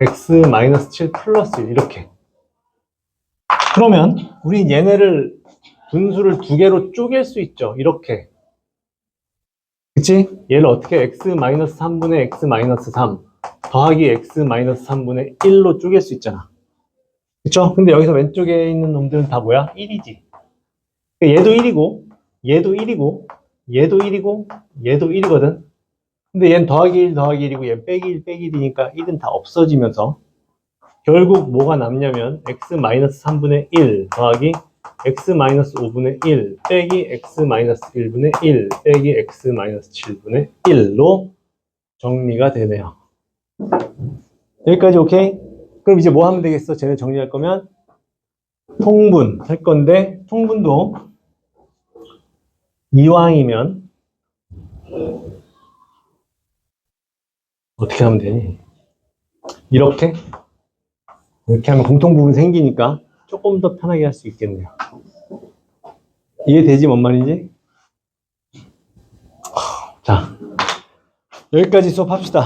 x-7 플러스 1 이렇게. 그러면 우리 얘네를 분수를 두 개로 쪼갤 수 있죠. 이렇게. 그치? 얘를 어떻게 x-3분의 x-3 더하기 x-3분의 1로 쪼갤 수 있잖아. 그쵸? 근데 여기서 왼쪽에 있는 놈들은 다 뭐야? 1이지. 얘도 1이고, 얘도 1이고, 얘도 1이고, 얘도 1이거든. 근데 얘는 더하기 1 더하기 1이고 얘는 빼기 1 빼기 1이니까 1은 다 없어지면서 결국 뭐가 남냐면 x-3분의 1 더하기 x-5분의 1 빼기 x-1분의 1 빼기 x-7분의 1로 정리가 되네요. 여기까지 오케이? 그럼 이제 뭐 하면 되겠어? 쟤를 정리할 거면 통분 할 건데 통분도 이왕이면 어떻게 하면 되니? 이렇게 하면 공통부분 생기니까 조금 더 편하게 할 수 있겠네요. 이해되지? 뭔 말인지? 여기까지 수업합시다.